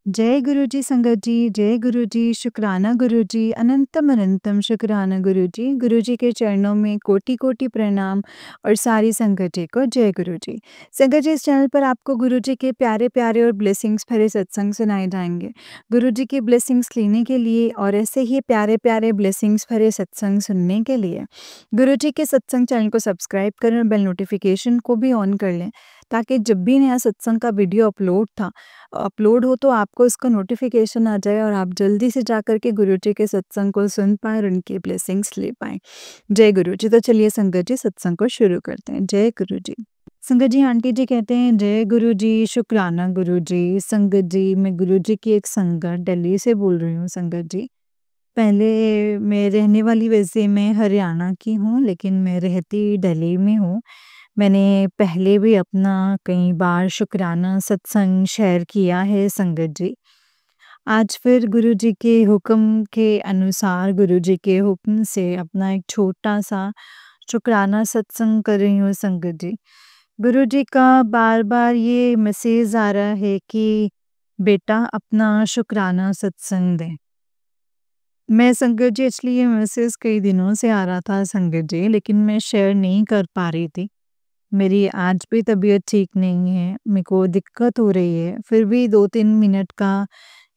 जय गुरु जी संगत जी, जय गुरु जी, शुक्राना गुरु जी, अनंतम अनंतम शुक्राना गुरु जी। गुरु जी के चरणों में कोटि-कोटि प्रणाम और सारी संगत जी को जय गुरु जी। संगत जी, इस चैनल पर आपको गुरु जी के प्यारे-प्यारे और ब्लेसिंग्स भरे सत्संग सुनाए जाएँगे। गुरु जी की ब्लेसिंग्स लेने के लिए और ऐसे ही प्यारे-प्यारे ब्लेसिंग्स भरे सत्संग सुनने के लिए गुरु जी के सत्संग चैनल को सब्सक्राइब करें और बेल नोटिफ़िकेशन को भी ऑन कर लें, ताकि जब भी नया सत्संग का वीडियो अपलोड हो तो आपको इसका नोटिफिकेशन आ जाए और आप जल्दी से जाकर के गुरु जी के सत्संग को सुन पाएँ और उनकी ब्लेसिंग्स ले पाएँ। जय गुरु जी। तो चलिए संगत जी, सत्संग को शुरू करते हैं। जय गुरु जी। संगत जी, आंटी जी कहते हैं जय गुरु जी, शुक्राना गुरु जी। संगत जी, मैं गुरु जी की एक संगत दिल्ली से बोल रही हूँ संगत जी। पहले मैं रहने वाली वैसे मैं हरियाणा की हूँ, लेकिन मैं रहती दिल्ली में हूँ। मैंने पहले भी अपना कई बार शुक्राना सत्संग शेयर किया है संगत जी। आज फिर गुरु जी के हुक्म के अनुसार, गुरु जी के हुक्म से अपना एक छोटा-सा शुक्राना सत्संग कर रही हूँ संगत जी। गुरु जी का बार-बार ये मैसेज आ रहा है कि बेटा अपना शुक्राना सत्संग दें। मैं संगत जी, एक्चुअली ये मैसेज कई दिनों से आ रहा था संगत जी, लेकिन मैं शेयर नहीं कर पा रही थी। मेरी आज भी तबीयत ठीक नहीं है, मेरे को दिक्कत हो रही है, फिर भी 2-3 मिनट का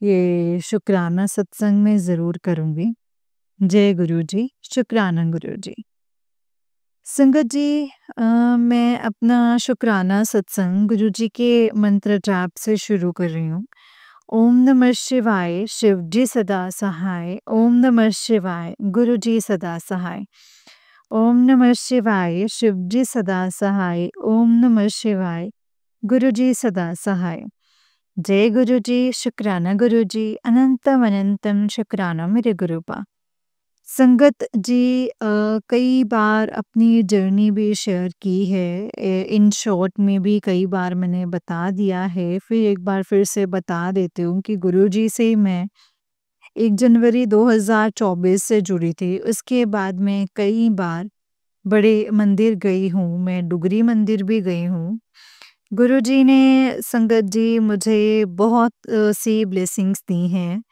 ये शुक्राना सत्संग मैं ज़रूर करूँगी। जय गुरु जी, शुक्राना गुरु जी। संगत जी, मैं अपना शुक्राना सत्संग गुरु जी के मंत्र जाप से शुरू कर रही हूँ। ओम नमः शिवाय, शिव जी सदा सहाय। ओम नमः शिवाय, गुरु जी सदा सहाय। ओम नमः शिवाय, शिव जी सदा सहाय। ओम नमः शिवाय, गुरु जी सदा सहाय। जय गुरु जी, शुक्राना गुरु जी, अनंतम अनंतम शुक्राना मेरे गुरुपा। संगत जी, कई बार अपनी जर्नी भी शेयर की है, इन शॉर्ट में भी कई बार मैंने बता दिया है, फिर एक बार फिर से बता देती हूँ कि गुरुजी से मैं 1 जनवरी 2024 से जुड़ी थी। उसके बाद मैं कई बार बड़े मंदिर गई हूँ, मैं डुगरी मंदिर भी गई हूँ। गुरुजी ने संगत जी मुझे बहुत सी ब्लेसिंग्स दी हैं।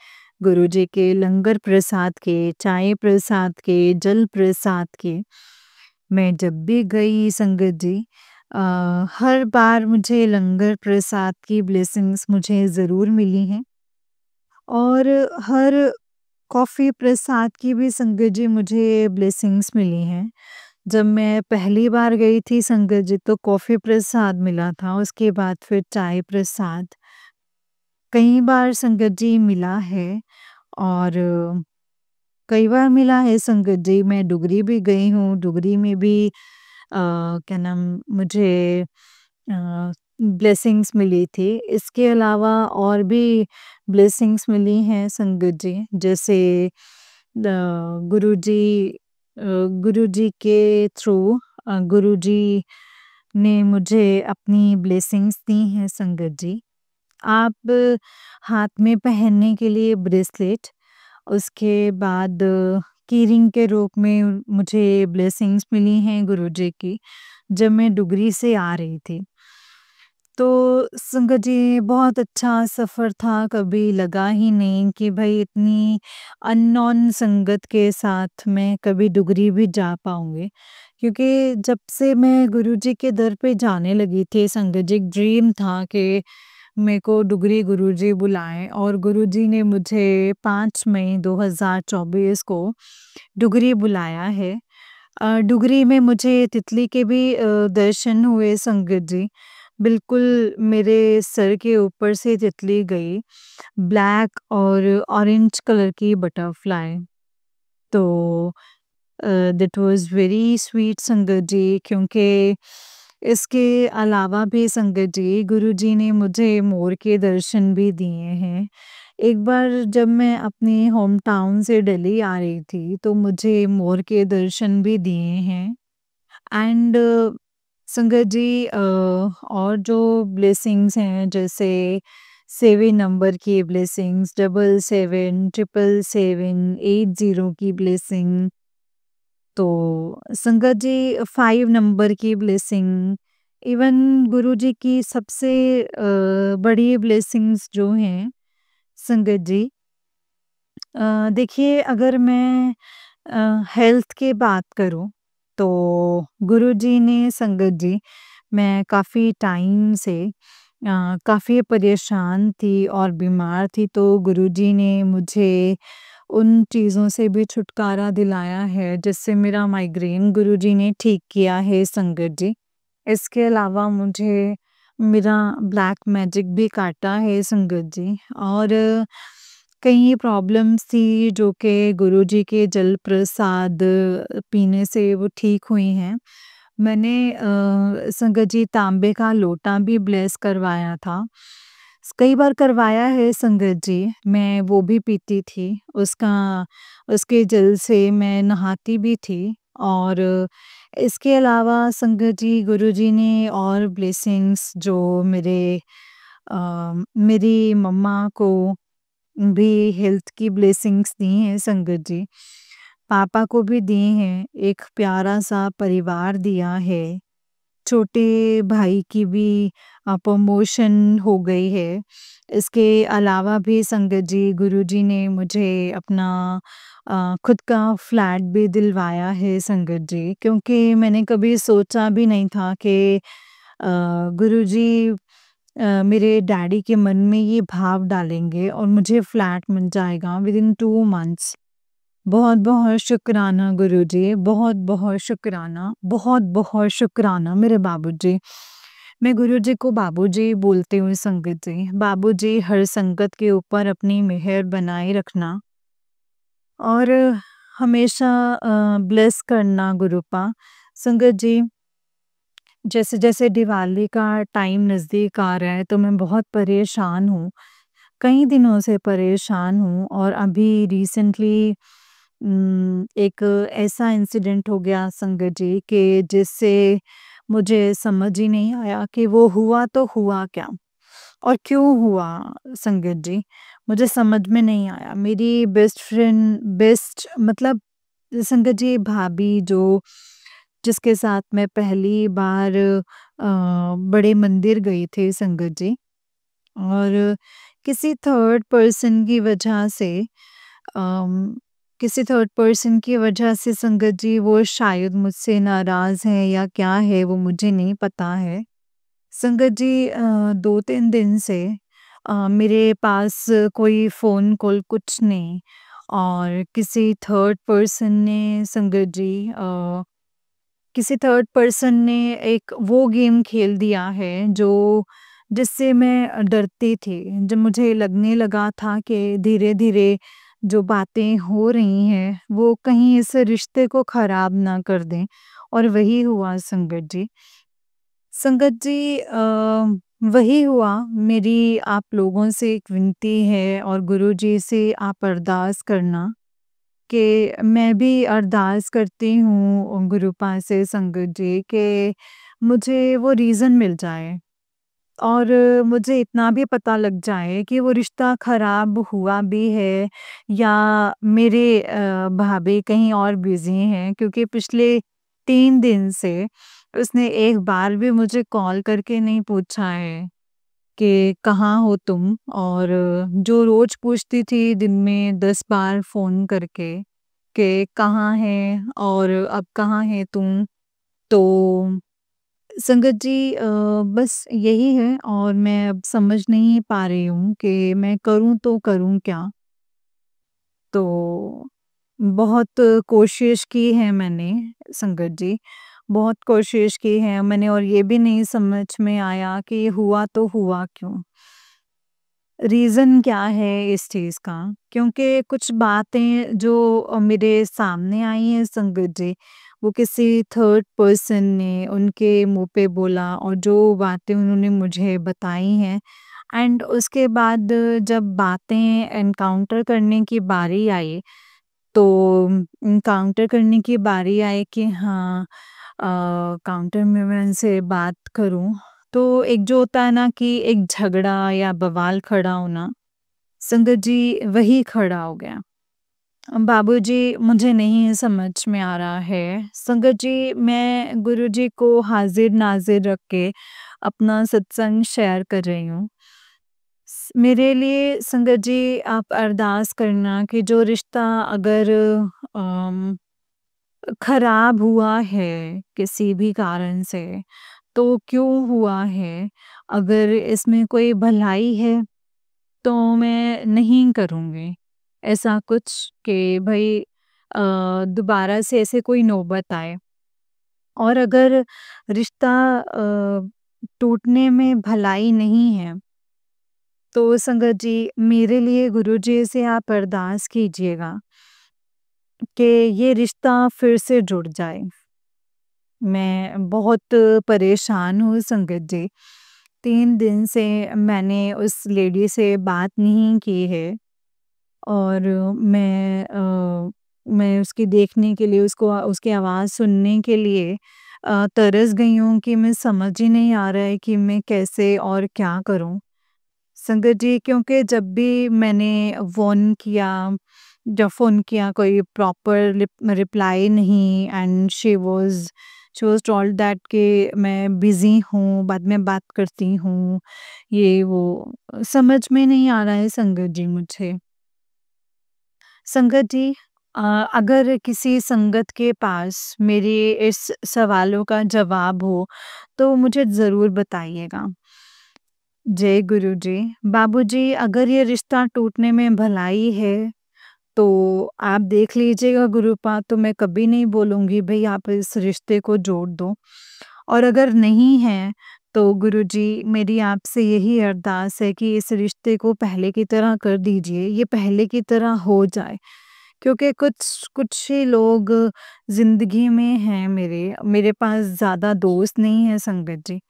गुरुजी के लंगर प्रसाद के, चाय प्रसाद के, जल प्रसाद के। मैं जब भी गई संगत जी, अ, हर बार मुझे लंगर प्रसाद की ब्लेसिंग्स मुझे ज़रूर मिली हैं और हर कॉफ़ी प्रसाद की भी संगत जी मुझे ब्लेसिंग्स मिली हैं। जब मैं पहली बार गई थी संगत जी, तो कॉफ़ी प्रसाद मिला था, उसके बाद फिर चाय प्रसाद कई बार संगत जी मिला है और कई बार मिला है संगत जी। मैं डुगरी भी गई हूँ, डुगरी में भी क्या नाम, मुझे ब्लेसिंग्स मिली थी। इसके अलावा और भी ब्लेसिंग्स मिली हैं संगत जी, जैसे गुरुजी गुरुजी के थ्रू गुरुजी ने मुझे अपनी ब्लेसिंग्स दी हैं संगत जी। आप हाथ में पहनने के लिए ब्रेसलेट, उसके बाद कीरिंग के रूप में मुझे ब्लेसिंग्स मिली हैं गुरुजी की, जब मैं डुगरी से आ रही थी। तो संगत जी, बहुत अच्छा सफ़र था, कभी लगा ही नहीं कि भई इतनी अननोन संगत के साथ मैं कभी डुगरी भी जा पाऊँगी। क्योंकि जब से मैं गुरुजी के दर पे जाने लगी थी संगत जी, एक ड्रीम था कि मेरे को डुगरी गुरुजी बुलाएँ और गुरुजी ने मुझे 5 मई 2024 को डुगरी बुलाया है। डुगरी में मुझे तितली के भी दर्शन हुए संगत जी। बिल्कुल मेरे सर के ऊपर से तितली गई, ब्लैक और ऑरेंज कलर की बटरफ्लाई। तो दैट वाज़ वेरी स्वीट संगत जी, क्योंकि इसके अलावा भी संगत जी, गुरुजी ने मुझे मोर के दर्शन भी दिए हैं। एक बार जब मैं अपने होम टाउन से दिल्ली आ रही थी, तो मुझे मोर के दर्शन भी दिए हैं। एंड संगत जी, और जो ब्लेसिंग्स हैं, जैसे 7 नंबर की ब्लेसिंग्स, 77, 777, 80 की ब्लेसिंग, तो संगत जी 5 नंबर की ब्लेसिंग, इवन गुरुजी की सबसे बड़ी ब्लेसिंग्स जो हैं, संगत जी, देखिए अगर मैं हेल्थ की बात करूँ तो गुरुजी ने संगत जी, मैं काफ़ी टाइम से काफ़ी परेशान थी और बीमार थी, तो गुरुजी ने मुझे उन चीज़ों से भी छुटकारा दिलाया है, जिससे मेरा माइग्रेन गुरुजी ने ठीक किया है संगत जी। इसके अलावा मुझे मेरा ब्लैक मैजिक भी काटा है संगत जी, और कई प्रॉब्लम्स थी जो कि गुरुजी के जल प्रसाद पीने से वो ठीक हुई हैं। मैंने संगत जी तांबे का लोटा भी ब्लेस करवाया था। कई बार करवाया है संगत जी, मैं वो भी पीती थी। उसके जल से मैं नहाती भी थी, और इसके अलावा संगत जी गुरुजी ने और ब्लेसिंग्स जो मेरी मम्मा को भी हेल्थ की ब्लेसिंग्स दी हैं संगत जी। पापा को भी दी हैं, एक प्यारा-सा परिवार दिया है। छोटे भाई की भी प्रमोशन हो गई है। इसके अलावा भी संगत जी गुरुजी ने मुझे अपना खुद का फ्लैट भी दिलवाया है संगत जी, क्योंकि मैंने कभी सोचा भी नहीं था कि गुरुजी मेरे डैडी के मन में ये भाव डालेंगे और मुझे फ्लैट मिल जाएगा विदिन 2 मंथ्स। बहुत-बहुत शुक्राना गुरुजी, बहुत-बहुत शुक्राना, बहुत-बहुत शुक्राना मेरे बाबूजी। मैं गुरुजी को बाबूजी बोलती हूँ संगत जी। बाबूजी, हर संकट के ऊपर अपनी मेहर बनाए रखना और हमेशा ब्लेस करना गुरुपा। संगत जी, जैसे-जैसे दिवाली का टाइम नज़दीक आ रहा है, तो मैं बहुत परेशान हूँ। कई दिनों से परेशान हूँ, और अभी रिसेंटली एक ऐसा इंसिडेंट हो गया संगत जी कि जिससे मुझे समझ ही नहीं आया कि वो हुआ तो हुआ क्या? और क्यों हुआ संगत जी? मुझे समझ में नहीं आया। मेरी बेस्ट फ्रेंड, बेस्ट मतलब संगत जी भाभी जो जिसके साथ मैं पहली बार बड़े मंदिर गई थी संगत जी, और किसी थर्ड पर्सन की वजह से अम, किसी थर्ड पर्सन की वजह से संगत जी वो शायद मुझसे नाराज़ हैं या क्या है वो मुझे नहीं पता है। संगत जी 2-3 दिन से मेरे पास कोई फ़ोन कॉल कुछ नहीं, और किसी थर्ड पर्सन ने एक वो गेम खेल दिया है जो जिससे मैं डरती थी। जब मुझे लगने लगा था कि धीरे-धीरे जो बातें हो रही हैं, वो कहीं इस रिश्ते को ख़राब ना कर दें, और वही हुआ संगत जी। संगत जी वही हुआ। मेरी आप लोगों से एक विनती है, और गुरुजी से आप अरदास करना कि मैं भी अरदास करती हूँ गुरुपा से संगत जी कि मुझे वो रीज़न मिल जाए, और मुझे इतना भी पता लग जाए कि वो रिश्ता ख़राब हुआ भी है या मेरे भाभी कहीं और बिज़ी हैं, क्योंकि पिछले 3 दिन से उसने एक बार भी मुझे कॉल करके नहीं पूछा है कि कहाँ हो तुम? और जो रोज़ पूछती थी दिन में 10 बार फ़ोन करके कि कहाँ है और अब कहाँ है तुम? तो संगत जी बस यही है, और मैं अब समझ नहीं पा रही हूँ कि मैं करूँ तो करूँ क्या? तो बहुत कोशिश की है मैंने संगत जी, बहुत कोशिश की है मैंने, और ये भी नहीं समझ में आया कि ये हुआ तो हुआ क्यों? रीज़न क्या है इस चीज़ का? क्योंकि कुछ बातें जो मेरे सामने आई हैं संगत जी, वो किसी थर्ड पर्सन ने उनके मुँह पे बोला, और जो बातें उन्होंने मुझे बताई हैं, एंड उसके बाद जब बातें एनकाउंटर करने की बारी आई, तो काउंटर करने की बारी आई कि हाँ, काउंटर में मैं उनसे बात करूँ, तो एक जो होता है ना कि एक झगड़ा या बवाल खड़ा होना, संगत जी वही खड़ा हो गया। बाबूजी, मुझे नहीं समझ में आ रहा है। संगत जी, मैं गुरुजी को हाज़िर-नाज़िर रख के अपना सत्संग शेयर कर रही हूँ। मेरे लिए संगत जी आप अरदास करना कि जो रिश्ता अगर अम, खराब हुआ है किसी भी कारण से, तो क्यों हुआ है? अगर इसमें कोई भलाई है, तो मैं नहीं करूँगी ऐसा कुछ कि भई दोबारा से ऐसे कोई नौबत आए। और अगर रिश्ता टूटने में भलाई नहीं है, तो संगत जी मेरे लिए गुरुजी से आप अरदास कीजिएगा कि ये रिश्ता फिर से जुड़ जाए। मैं बहुत परेशान हूँ संगत जी। 3 दिन से मैंने उस लेडी से बात नहीं की है और मैं उसकी देखने के लिए उसकी आवाज़ सुनने के लिए तरस गई हूँ कि मैं समझ ही नहीं आ रहा है कि मैं कैसे और क्या करूँ? संगत जी क्योंकि जब भी मैंने फ़ोन किया कोई प्रॉपर रिप्लाई नहीं and she was told that कि मैं बिज़ी हूँ, बाद में बात करती हूँ, ये वो। समझ में नहीं आ रहा है संगत जी मुझे। संगत जी अ, अगर किसी संगत के पास मेरे इस सवालों का जवाब हो, तो मुझे ज़रूर बताइएगा। जय गुरुजी। बाबूजी अगर ये रिश्ता टूटने में भलाई है, तो आप देख लीजिएगा गुरुपा तो मैं कभी नहीं बोलूँगी भई आप इस रिश्ते को जोड़ दो। और अगर नहीं है, तो गुरुजी मेरी आपसे यही अरदास है कि इस रिश्ते को पहले की तरह कर दीजिए, ये पहले की तरह हो जाए। क्योंकि कुछ कुछ ही लोग ज़िंदगी में हैं मेरे पास ज़्यादा दोस्त नहीं हैं संगत जी।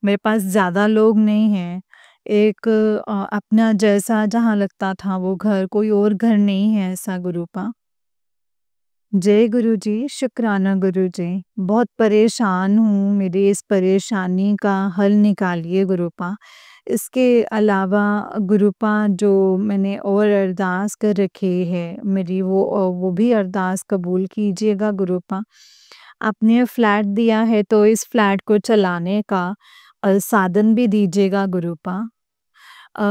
मेरे पास ज़्यादा लोग नहीं हैं। एक अपना जैसा जहाँ लगता था वो घर, कोई और घर नहीं है ऐसा गुरुपा। जय गुरुजी, शुक्राना गुरुजी। बहुत परेशान हूँ, मेरी इस परेशानी का हल निकालिए गुरुपा। इसके अलावा गुरुपा जो मैंने और अरदास कर रखी है मेरी वो भी अरदास कबूल कीजिएगा गुरुपा। आपने फ्लैट दिया है तो इस फ्लैट को चलाने का साधन भी दीजिएगा गुरुपा। अ,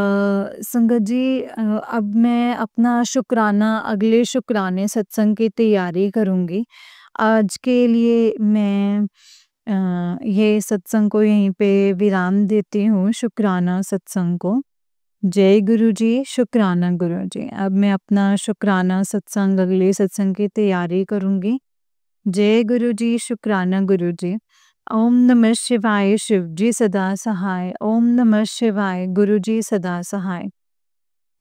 संगत जी अब मैं अपना शुक्राना अगले शुक्राने सत्संग की तैयारी करूँगी। आज के लिए मैं ये सत्संग को यहीं पे विराम देती हूँ, शुक्राना सत्संग को। जय गुरु जी, शुक्राना गुरु जी। अब मैं अपना शुक्राना सत्संग अगले सत्संग की तैयारी करूँगी। जय गुरु जी, शुक्राना गुरु जी। ओम नमः शिवाय शिव जी सदा सहाय। ओम नमः शिवाय गुरु जी सदा सहाय।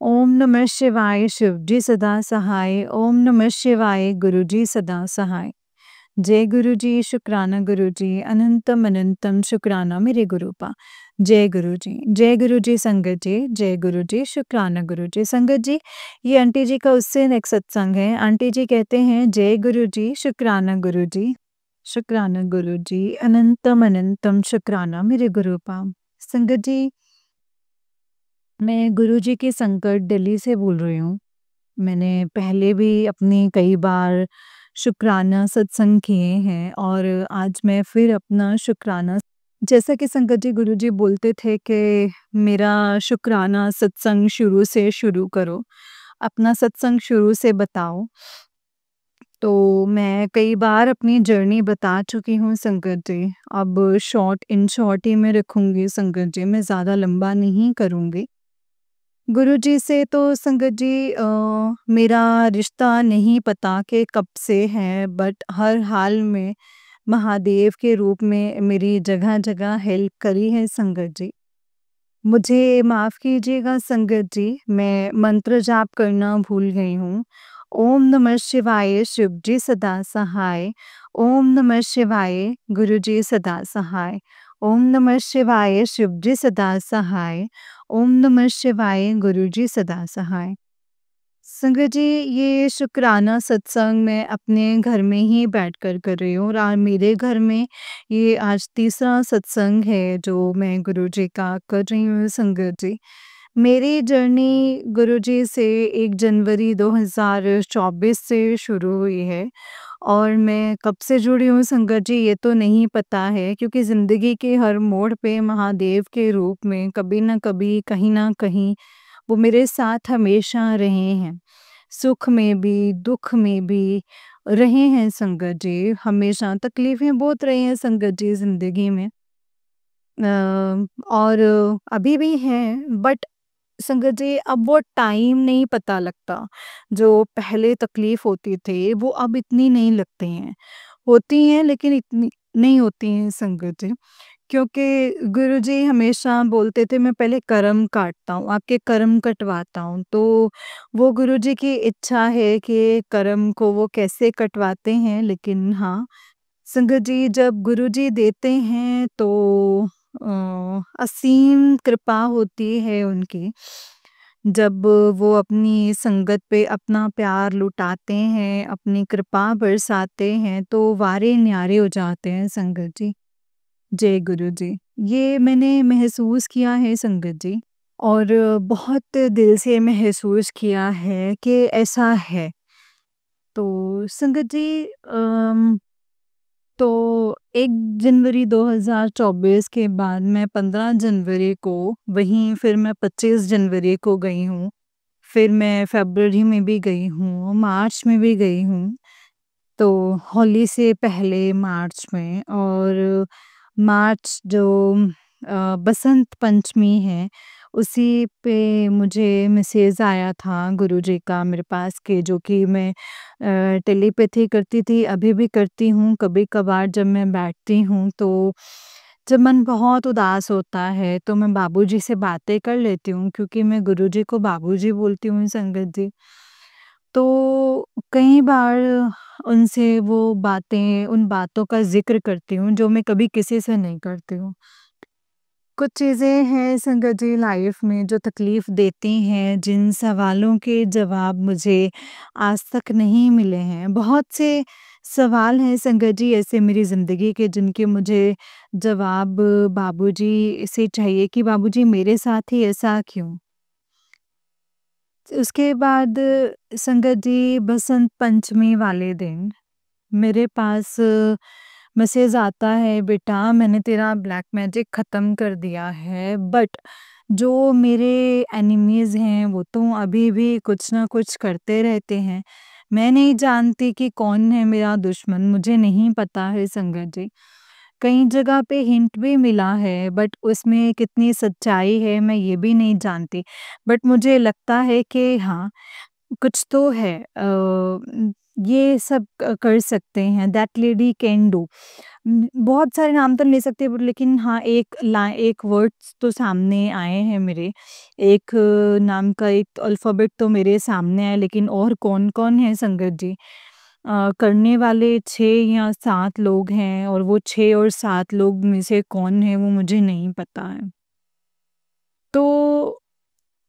ओम नमः शिवाय शिव जी सदा सहाय। ओम नमः शिवाय गुरु जी सदा सहाय। जय गुरु जी, शुक्राना गुरु जी, अनंतम अनंतम शुक्राना मेरे गुरुपा। जय गुरु जी संगत जी, जय गुरु जी, शुक्राना गुरु जी। संगत जी, ये आंटी जी का उससे नेक्स्ट सत्संग है। आंटी जी कहते हैं जय गुरु जी, शुक्राना गुरु जी, अनंतम अनंतम शुक्राना मेरे गुरुपा। संगत जी, मैं गुरु जी की संकट दिल्ली से बोल रही हूँ। मैंने पहले भी अपनी कई बार शुक्राना सत्संग किए हैं और आज मैं फिर अपना शुक्राना जैसा कि संगत जी गुरुजी बोलते थे कि मेरा शुक्राना सत्संग शुरू से शुरू करो, अपना सत्संग शुरू से बताओ। तो मैं कई बार अपनी जर्नी बता चुकी हूँ संगत जी, अब इन शॉर्ट ही मैं रखूँगी संगत जी, मैं ज़्यादा लंबा नहीं करूँगी। गुरुजी से तो संगत जी मेरा रिश्ता नहीं पता कि कब से है बट हर हाल में महादेव के रूप में मेरी जगह-जगह हेल्प करी है संगत जी। मुझे माफ़ कीजिएगा संगत जी, मैं मंत्र जाप करना भूल गई हूँ। ओम नमः शिवाय शिव जी सदा सहाय। ओम नमः शिवाय गुरु जी सदा सहाय। ओम नमः शिवाय शिव जी सदा सहाय। ओम नमः शिवाय गुरु जी सदा सहाय। संगत जी ये शुक्राना सत्संग मैं अपने घर में ही बैठकर कर रही हूँ और मेरे घर में ये आज तीसरा सत्संग है जो मैं गुरुजी का कर रही हूँ संगत जी। मेरी जर्नी गुरुजी से 1 जनवरी 2024 से शुरू हुई है और मैं कब से जुड़ी हूँ संगत जी ये तो नहीं पता है, क्योंकि ज़िंदगी के हर मोड़ पे महादेव के रूप में कभी न कभी, कहीं न कहीं वो मेरे साथ हमेशा रहे हैं। सुख में भी, दुःख में भी रहे हैं संगत जी, हमेशा तकलीफ़ें बहुत रही हैं संगत जी ज़िंदगी में। और अभी भी हैं, बट संगत जी अब वो टाइम नहीं पता लगता। जो पहले तकलीफ़ होती थी वो अब इतनी नहीं लगती हैं। होती हैं लेकिन इतनी नहीं होती हैं संगत जी। क्योंकि गुरुजी हमेशा बोलते थे मैं पहले कर्म काटता हूँ, आपके कर्म कटवाता हूँ। तो वो गुरुजी की इच्छा है कि कर्म को वो कैसे कटवाते हैं, लेकिन हाँ, संगत जी जब गुरुजी देते हैं तो असीम कृपा होती है उनकी। जब वो अपनी संगत पे अपना प्यार लुटाते हैं, अपनी कृपा बरसाते हैं, तो वारे न्यारे हो जाते हैं संगत जी। जय गुरु जी। ये मैंने महसूस किया है संगत जी, और बहुत दिल से महसूस किया है कि ऐसा है। तो संगत जी तो 1 जनवरी 2024 के बाद मैं 15 जनवरी को, वहीं फिर मैं 25 जनवरी को गई हूँ। फिर मैं फ़रवरी में भी गई हूँ, मार्च में भी गई हूँ। तो होली से पहले मार्च में, और मार्च जो बसंत पंचमी है, उसी पे मुझे मैसेज आया था गुरुजी का मेरे पास, कि जो कि मैं टेलीपैथी करती थी, अभी भी करती हूँ। कभी-कभार जब मैं बैठती हूँ तो जब मन बहुत उदास होता है तो मैं बाबूजी से बातें कर लेती हूँ, क्योंकि मैं गुरुजी को बाबूजी बोलती हूँ संगत जी। तो कई बार उनसे वो बातें, उन बातों का ज़िक्र करती हूँ जो मैं कभी किसी से नहीं करती हूँ। कुछ चीज़ें हैं संगत जी लाइफ में जो तकलीफ़ देती हैं, जिन सवालों के जवाब मुझे आज तक नहीं मिले हैं। बहुत से सवाल हैं संगत जी ऐसे मेरी ज़िंदगी के, जिनके मुझे जवाब बाबूजी से चाहिए कि बाबूजी मेरे साथ ही ऐसा क्यों? उसके बाद संगत जी बसंत पंचमी वाले दिन मेरे पास मैसेज आता है, बेटा मैंने तेरा ब्लैक मैजिक ख़त्म कर दिया है, बट जो मेरे एनिमीज़ हैं वो तो अभी भी कुछ ना कुछ करते रहते हैं। मैं नहीं जानती कि कौन है मेरा दुश्मन, मुझे नहीं पता है संगत जी। कई जगह पे हिंट भी मिला है, बट उसमें कितनी सच्चाई है मैं ये भी नहीं जानती। बट मुझे लगता है कि हाँ, कुछ तो है, ये सब कर सकते हैं, दैट लेडी कैन डू। बहुत सारे नाम तो नहीं ले सकते, बट लेकिन हाँ, एक वर्ड्स तो सामने आए हैं मेरे। एक नाम का एक अल्फ़ाबेट तो मेरे सामने है, लेकिन और कौन-कौन है संगत जी? करने वाले 6 या 7 लोग हैं, और वो 6 और 7 लोग में से कौन है वो मुझे नहीं पता है। तो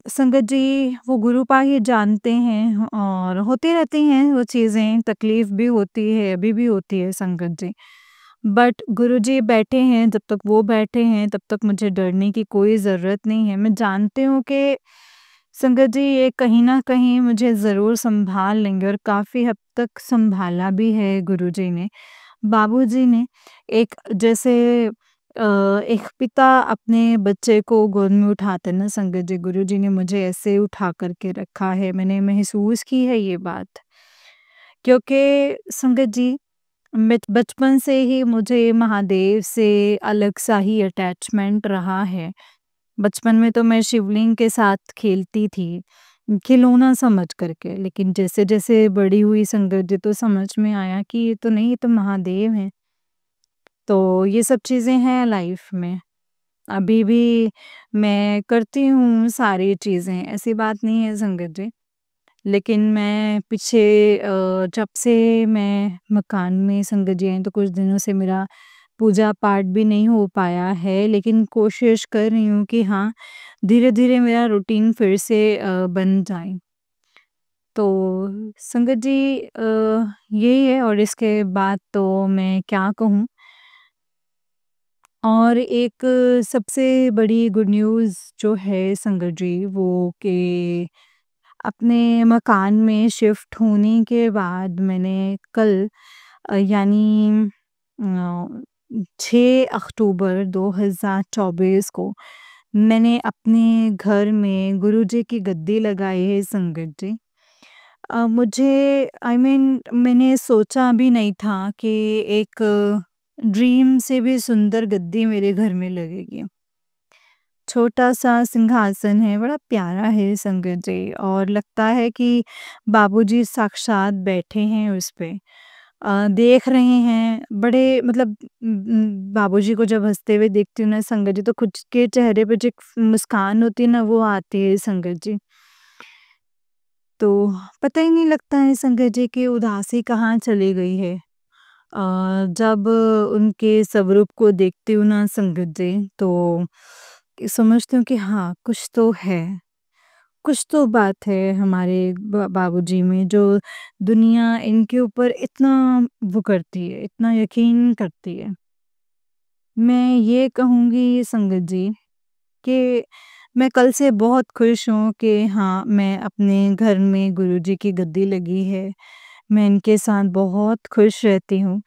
संगत जी वो गुरुपा ही जानते हैं, और होती रहती हैं वो चीज़ें, तकलीफ़ भी होती है, अभी भी होती है संगत जी। बट गुरुजी बैठे हैं, जब तक वो बैठे हैं तब तक मुझे डरने की कोई ज़रूरत नहीं है। मैं जानती हूँ कि संगत जी ये कहीं न कहीं मुझे ज़रूर सँभाल लेंगे, और काफ़ी हद तक सँभाला भी है गुरुजी ने। बाबूजी ने एक जैसे एक पिता अपने बच्चे को गोद में उठाते हैं ना संगत जी, गुरुजी ने मुझे ऐसे उठा कर के रखा है, मैंने महसूस की है ये बात। क्योंकि संगत जी बचपन से ही मुझे महादेव से अलग-सा ही अटैचमेंट रहा है। बचपन में तो मैं शिवलिंग के साथ खेलती थी, खिलौना समझ कर के, लेकिन जैसे-जैसे बड़ी हुई संगत जी तो समझ में आया कि ये तो नहीं, ये तो महादेव हैं। तो ये सब चीज़ें हैं लाइफ में। अभी भी मैं करती हूँ सारी चीज़ें, ऐसी बात नहीं है संगत जी। लेकिन मैं पीछे जब से मैं मकान में संगत जी आई तो कुछ दिनों से मेरा पूजा-पाठ भी नहीं हो पाया है, लेकिन कोशिश कर रही हूँ कि हाँ, धीरे-धीरे मेरा रूटीन फिर से बन जाए। तो संगत जी यही है, और इसके बाद तो मैं क्या कहूँ? और एक सबसे बड़ी गुड न्यूज़ जो है संगत जी वो कि अपने मकान में शिफ्ट होने के बाद मैंने कल यानी 6 अक्टूबर 2024 को मैंने अपने घर में गुरुजी की गद्दी लगाई है संगत जी। मुझे मैंने सोचा भी नहीं था कि एक ड्रीम से भी सुंदर गद्दी मेरे घर में लगेगी। छोटा-सा सिंहासन है, बड़ा प्यारा है संगत जी, और लगता है कि बाबूजी साक्षात बैठे हैं उस पे। देख रहे हैं, बड़े मतलब बाबूजी को जब हँसते हुए देखती हूँ ना संगत जी, तो खुद के चेहरे पे जो एक मुस्कान होती है ना, वो आती है संगत जी। तो पता ही नहीं लगता है संगत जी कि उदासी कहाँ चली गई है। जब उनके स्वरूप को देखती हूँ ना संगत जी, तो समझती हूँ कि हाँ, कुछ तो है। कुछ तो बात है हमारे बाबूजी में, जो दुनिया इनके ऊपर इतना वो करती है, इतना यकीन करती है। मैं ये कहूँगी संगत जी कि मैं कल से बहुत खुश हूँ कि हाँ, मैं अपने घर में गुरुजी की गद्दी लगी है। मैं इनके साथ बहुत खुश रहती हूँ।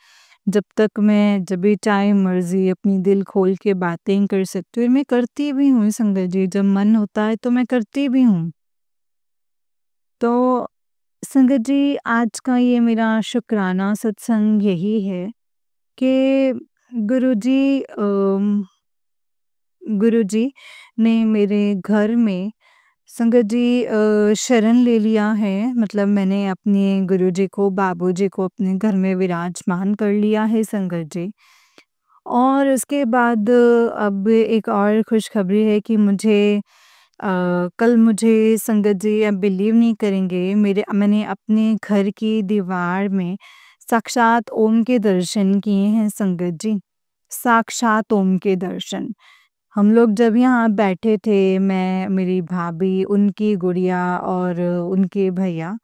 जब तक मैं जब भी चाहे मर्ज़ी अपनी दिल खोल के बातें कर सकती हूँ, और मैं करती भी हूँ संगत जी, जब मन होता है तो मैं करती भी हूँ। तो संगत जी, आज का ये मेरा शुक्राना सत्संग यही है कि गुरुजी गुरुजी ने मेरे घर में संगत जी शरण ले लिया है। मतलब मैंने अपने गुरुजी को, बाबूजी को अपने घर में विराजमान कर लिया है संगत जी। और उसके बाद अब एक और खुशखबरी है कि कल मुझे संगत जी, आप बिलीव नहीं करेंगे, मैंने अपने घर की दीवार में साक्षात ओम के दर्शन किए हैं संगत जी। साक्षात ओम के दर्शन। हम लोग जब यहाँ बैठे थे, मैं, मेरी भाभी, उनकी गुड़िया और उनके भैया,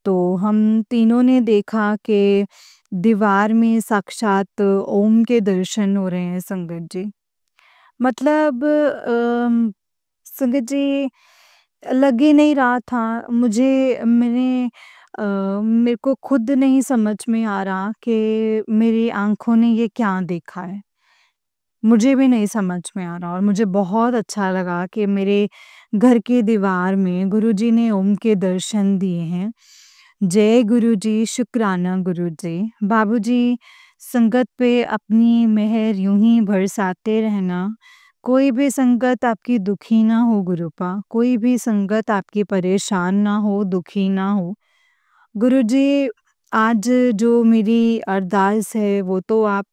तो हम तीनों ने देखा कि दीवार में साक्षात ओम के दर्शन हो रहे हैं संगत जी। मतलब संगत जी, लग ही नहीं रहा था मुझे। मेरे को खुद नहीं समझ में आ रहा कि मेरी आँखों ने ये क्या देखा है। मुझे भी नहीं समझ में आ रहा, और मुझे बहुत अच्छा लगा कि मेरे घर की दीवार में गुरुजी ने ओम के दर्शन दिए हैं। जय गुरुजी, शुक्राना गुरुजी। बाबूजी, संगत पे अपनी मेहर यूं ही बरसाते रहना। कोई भी संगत आपकी दुखी ना हो गुरुपा, कोई भी संगत आपकी परेशान ना हो, दुखी ना हो। गुरुजी, आज जो मेरी अरदास है वो तो आप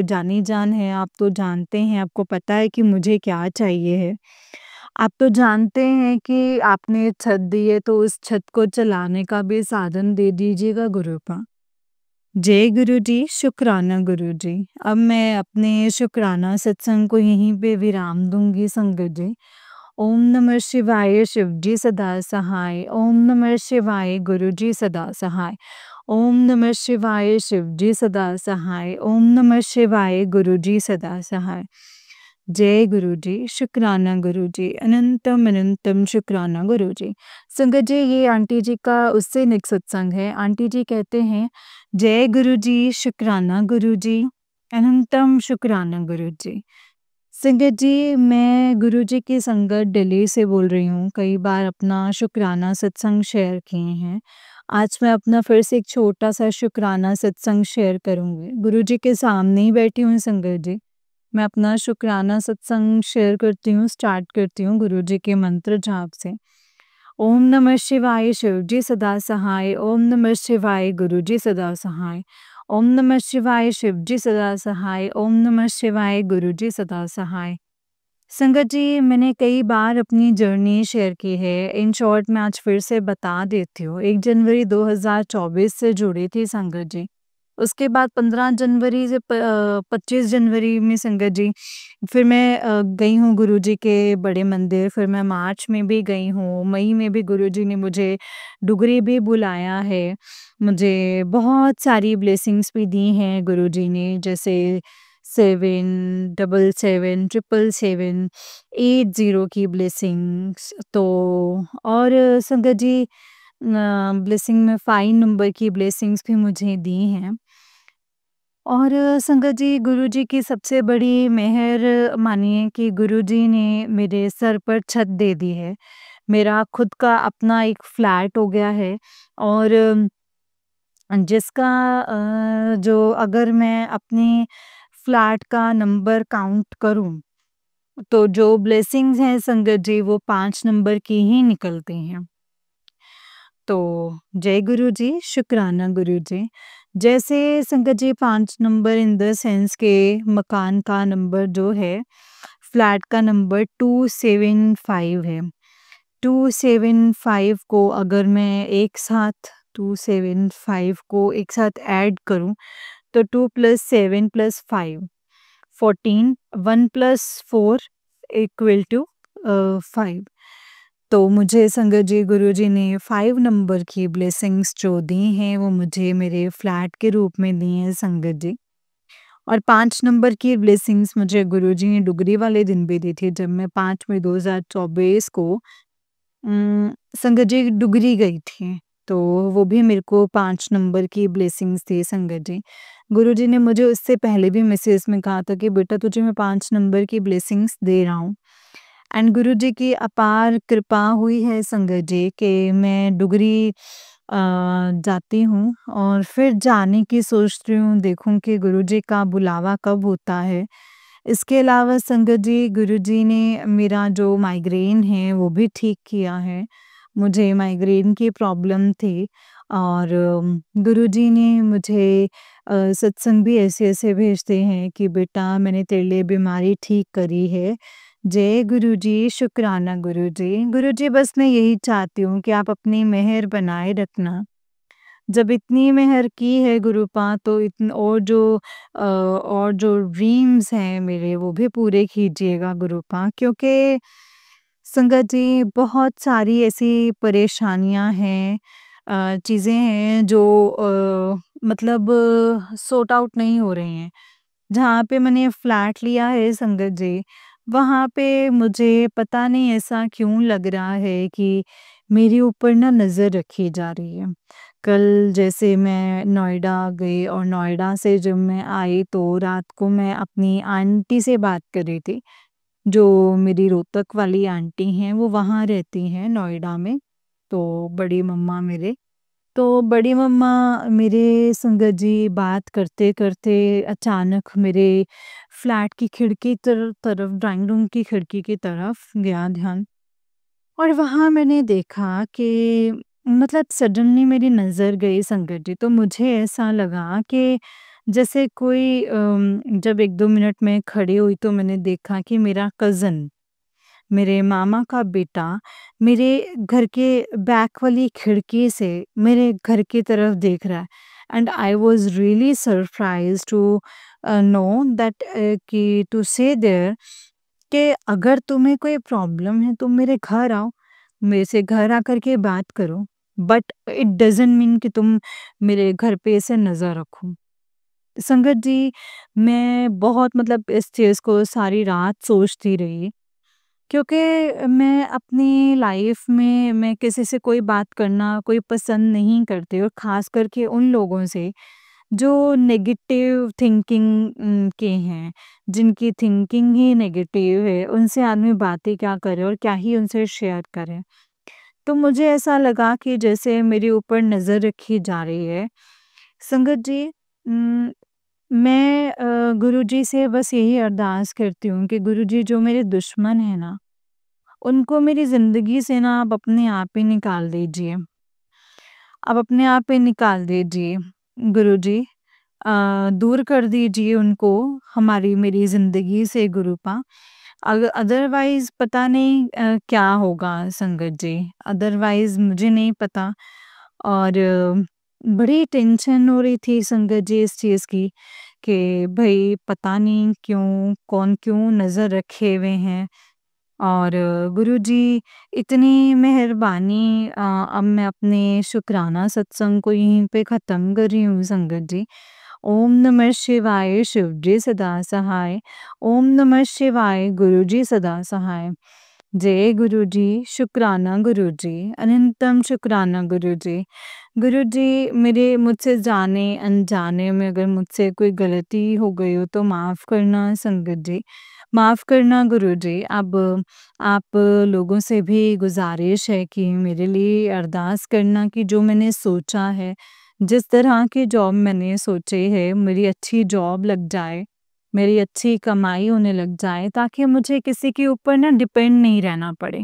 जानी जान है, आप तो जानते हैं, आपको पता है कि मुझे क्या चाहिए है। आप तो जानते हैं कि आपने छत दी है, तो उस छत को चलाने का भी साधन दे दीजिएगा गुरुपा। जय गुरुजी, शुक्राना गुरुजी। अब मैं अपने शुक्राना सत्संग को यहीं पे विराम दूंगी संगत जी। ओम नमः शिवाय, शिवजी सदा सहाय। ओम नमः शिवाय, गुरुजी सदा सहाय। ओम नमः शिवाय, शिवजी सदा सहाय। ओम नमः शिवाय, गुरुजी सदा सहाय। जय गुरुजी, शुक्राना गुरुजी, अनंतम अनंतम शुक्राना गुरुजी। संगत जी, ये आंटी जी का उससे नेक्स्ट सत्संग है। आंटी जी कहते हैं, जय गुरुजी, शुक्राना गुरुजी, अनंतम शुक्राना गुरुजी। संगत जी, मैं गुरुजी की संगत दिल्ली से बोल रही हूँ। कई बार अपना शुक्राना सत्संग शेयर किए हैं। आज मैं अपना फिर से एक छोटा-सा शुक्राना सत्संग शेयर करूँगी। गुरुजी के सामने ही बैठी हूँ संगत जी। मैं अपना शुक्राना सत्संग शेयर करती हूँ, स्टार्ट करती हूँ गुरुजी के मंत्र जाप से। ओम नमः शिवाय, शिवजी सदा सहाय। ओम नमः शिवाय, गुरुजी सदा सहाय। ओम नमः शिवाय, शिवजी सदा सहाय। ओम नमः शिवाय, गुरुजी सदा सहाय। संगत जी, मैंने कई बार अपनी जर्नी शेयर की है। इन शॉर्ट मैं आज फिर से बता देती हूँ। 1 जनवरी 2024 से जुड़ी थी संगत जी। उसके बाद 15 जनवरी से 25 जनवरी में संगत जी, फिर मैं गई हूँ गुरुजी के बड़े मंदिर। फिर मैं मार्च में भी गई हूँ, मई में भी गुरुजी ने मुझे डुगरी भी बुलाया है। मुझे बहुत सारी ब्लेसिंग्स भी दी हैं गुरुजी ने, जैसे 77777 80 की ब्लेसिंग्स। तो और संगत जी ब्लेसिंग में 5 नंबर की ब्लेसिंग्स भी मुझे दी हैं। और संगत जी गुरुजी की सबसे बड़ी मेहर मानिए कि गुरुजी ने मेरे सर पर छत दे दी है। मेरा खुद का अपना एक फ्लैट हो गया है। और जिसका जो अगर मैं अपने फ्लैट का नंबर काउंट करूँ, तो जो ब्लेसिंग्स हैं संगत जी वो 5 नंबर की ही निकलती हैं। तो जय गुरुजी, शुक्राना गुरुजी। जैसे संगत जी 5 नंबर इन द सेंस के मकान का नंबर जो है, फ्लैट का नंबर 275 है। 275 को अगर मैं एक साथ 275 को एक साथ ऐड करूँ, तो 2 + 7 + 5 14 1 + 4 इक्वल टू 5। तो मुझे संगत जी गुरुजी ने 5 नंबर की ब्लेसिंग्स जो दी हैं वो मुझे मेरे फ्लैट के रूप में दी हैं संगत जी। और 5 नंबर की ब्लेसिंग्स मुझे गुरुजी ने डुगरी वाले दिन भी दी थी, जब मैं 5 मई 2024 को संगत जी डुगरी गई थी। तो वो भी मेरे को 5 नंबर की ब्लेसिंग्स थी संगत जी। गुरुजी ने मुझे उससे पहले भी मैसेज में कहा था कि बेटा तुझे मैं 5 नंबर की ब्लेसिंग्स दे रहा हूँ। एंड गुरुजी की अपार कृपा हुई है संगत जी कि मैं डुगरी जाती हूँ और फिर जाने की सोचती हूँ, देखूँ कि गुरुजी का बुलावा कब होता है। इसके अलावा संगत जी गुरुजी ने मेरा जो माइग्रेन है वो भी ठीक किया है। मुझे माइग्रेन की प्रॉब्लम थी और गुरुजी ने मुझे सत्संग भी ऐसे-ऐसे भेजते हैं कि बेटा मैंने तेरे लिए बीमारी ठीक करी है। जय गुरुजी, शुक्राना गुरुजी। गुरुजी बस मैं यही चाहती हूँ कि आप अपनी मेहर बनाए रखना। जब इतनी मेहर की है गुरुपा तो इतन और जो ड्रीम्स हैं मेरे वो भी पूरे कीजिएगा गुरुपा, क्योंकि संगत जी बहुत सारी ऐसी परेशानियां हैं, चीज़ें हैं जो मतलब सॉर्ट आउट नहीं हो रही हैं। जहाँ पे मैंने फ्लैट लिया है संगत जी, वहाँ पे मुझे पता नहीं ऐसा क्यों लग रहा है कि मेरे ऊपर ना नज़र रखी जा रही है। कल जैसे मैं नोएडा गई और नोएडा से जब मैं आई तो रात को मैं अपनी आंटी से बात कर रही थी, जो मेरी रोहतक वाली आंटी हैं, वो वहाँ रहती हैं नोएडा में, तो बड़ी मम्मा मेरे। तो बड़ी मम्मा मेरे संगत जी बात करते-करते अचानक मेरे फ्लैट की खिड़की तरफ ड्राइंग रूम की खिड़की की तरफ गया ध्यान। और वहाँ मैंने देखा कि मतलब सडनली मेरी नज़र गई संगत जी, तो मुझे ऐसा लगा कि जैसे कोई जब 1-2 मिनट मैं खड़ी हुई तो मैंने देखा कि मेरा कज़न, मेरे मामा का बेटा मेरे घर के बैक वाली खिड़की से मेरे घर की तरफ देख रहा है। And I was really surprised to know that कि टू से देयर कि अगर तुम्हें कोई प्रॉब्लम है तुम मेरे घर आओ, मेरे से घर आकर के बात करो, बट इट डजंट मीन कि तुम मेरे घर पे ऐसे नज़र रखो। संगत जी मैं बहुत मतलब इस चीज़ को सारी रात सोचती रही, क्योंकि मैं अपनी लाइफ में मैं किसी से कोई बात करना कोई पसंद नहीं करती, और ख़ास करके उन लोगों से जो नेगेटिव थिंकिंग के हैं, जिनकी थिंकिंग ही नेगेटिव है, उनसे आदमी बातें क्या करे और क्या ही उनसे शेयर करे। तो मुझे ऐसा लगा कि जैसे मेरे ऊपर नज़र रखी जा रही है। संगत जी मैं गुरुजी से बस यही अरदास करती हूँ कि गुरुजी जो मेरे दुश्मन हैं ना, उनको मेरी ज़िंदगी से ना आप अपने आप ही निकाल दीजिए। आप अपने आप ही निकाल दीजिए गुरुजी। दूर कर दीजिए उनको हमारी मेरी ज़िंदगी से गुरुपा। अदरवाइज़ पता नहीं क्या होगा संगत जी, अदरवाइज़ मुझे नहीं पता। और बड़ी टेंशन हो रही थी संगत जी इस चीज़ की कि भई पता नहीं क्यों, कौन क्यों नज़र रखे हुए हैं। और गुरुजी इतनी मेहरबानी, अब मैं अपने शुक्राना सत्संग को यहीं पे ख़त्म कर रही हूँ संगत जी। ओम नमः शिवाय शिवजी सदा सहाय। ओम नमः शिवाय गुरुजी सदा सहाय। जय गुरुजी, शुक्राना गुरुजी, अनंतम शुक्राना गुरुजी। गुरुजी, मेरे मुझसे जाने अनजाने में अगर मुझसे कोई गलती हो गई हो तो माफ़ करना संगत जी, माफ़ करना गुरुजी। अब आप लोगों से भी गुज़ारिश है कि मेरे लिए अरदास करना कि जो मैंने सोचा है, जिस तरह की जॉब मैंने सोची है, मेरी अच्छी जॉब लग जाए, मेरी अच्छी कमाई होने लग जाए, ताकि मुझे किसी के ऊपर ना डिपेंड नहीं रहना पड़े।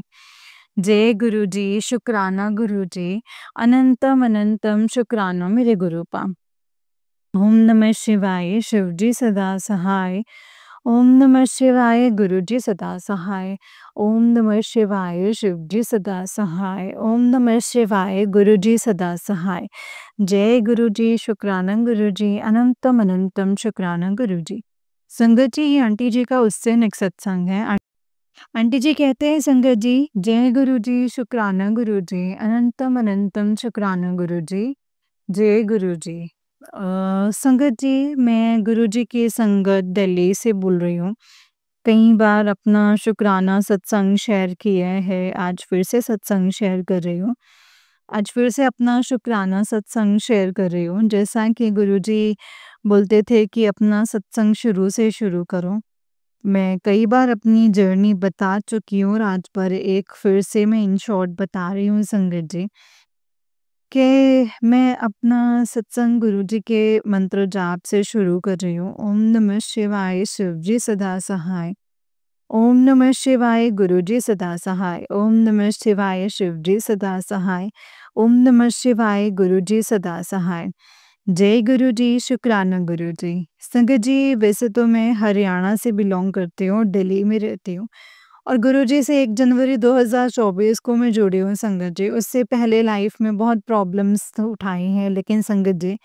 जय गुरुजी, शुक्राना गुरुजी, अनंतम अनंतम शुक्राना मेरे गुरुपा। ओम नमः शिवाय शिवजी सदा सहाय। ओम नमः शिवाय गुरुजी सदा सहाय। ओम नमः शिवाय शिवजी सदा सहाय। ओम नमः शिवाय गुरुजी सदा सहाय। जय गुरुजी, शुक्राना गुरुजी, अनंतम अनंतम शुक्राना गुरुजी। संगत जी, ये आंटी जी का उससे एक सत्संग है। आंटी जी कहते हैं संगत जी, जय गुरुजी, शुक्राना गुरुजी, अनंतम अनंतम शुक्राना गुरुजी, जय गुरुजी। संगत जी, मैं गुरुजी की संगत दिल्ली से बोल रही हूँ। कई बार अपना शुक्राना सत्संग शेयर किया है, आज फिर से सत्संग शेयर कर रही हूँ। आज फिर से अपना शुक्राना सत्संग शेयर कर रही हूँ। जैसा कि गुरुजी बोलते थे कि अपना सत्संग शुरू से शुरू करो। मैं कई बार अपनी जर्नी बता चुकी हूँ और आज पर एक फिर से मैं इन शॉर्ट बता रही हूँ संगत जी। कि मैं अपना सत्संग गुरुजी के मंत्र जाप से शुरू कर रही हूँ। ओम नमः शिवाय शिवजी सदा सहाय। ओम नमः शिवाय गुरुजी सदा सहाय। ओम नमः शिवाय शिवजी सदा सहाय। ओम नमः शिवाय गुरुजी सदा सहाय। जय गुरुजी, शुक्राना गुरुजी। संगत जी, वैसे तो मैं हरियाणा से बिलॉन्ग करती हूँ और दिल्ली में रहती हूँ और गुरुजी से 1 जनवरी 2024 को मैं जुड़ी हूँ संगत जी। उससे पहले लाइफ में बहुत प्रॉब्लम्स उठाई हैं, लेकिन संगत जी,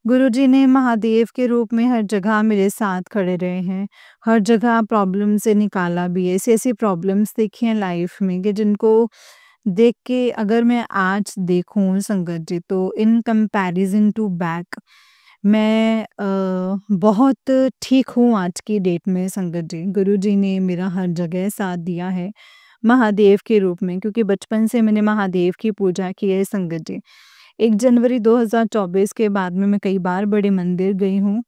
गुरुजी ने महादेव के रूप में हर जगह मेरे साथ खड़े रहे हैं। हर जगह प्रॉब्लम से निकाला भी है। ऐसी-ऐसी प्रॉब्लम्स देखी हैं लाइफ में कि जिनको देख के अगर मैं आज देखूँ संगत जी, तो इन कंपैरिज़न टू बैक मैं बहुत ठीक हूँ आज की डेट में संगत जी। गुरुजी ने मेरा हर जगह साथ दिया है, महादेव के रूप में, क्योंकि बचपन से मैंने महादेव की पूजा की है संगत जी। 1 जनवरी 2024 के बाद में मैं कई बार बड़े मंदिर गई हूँ।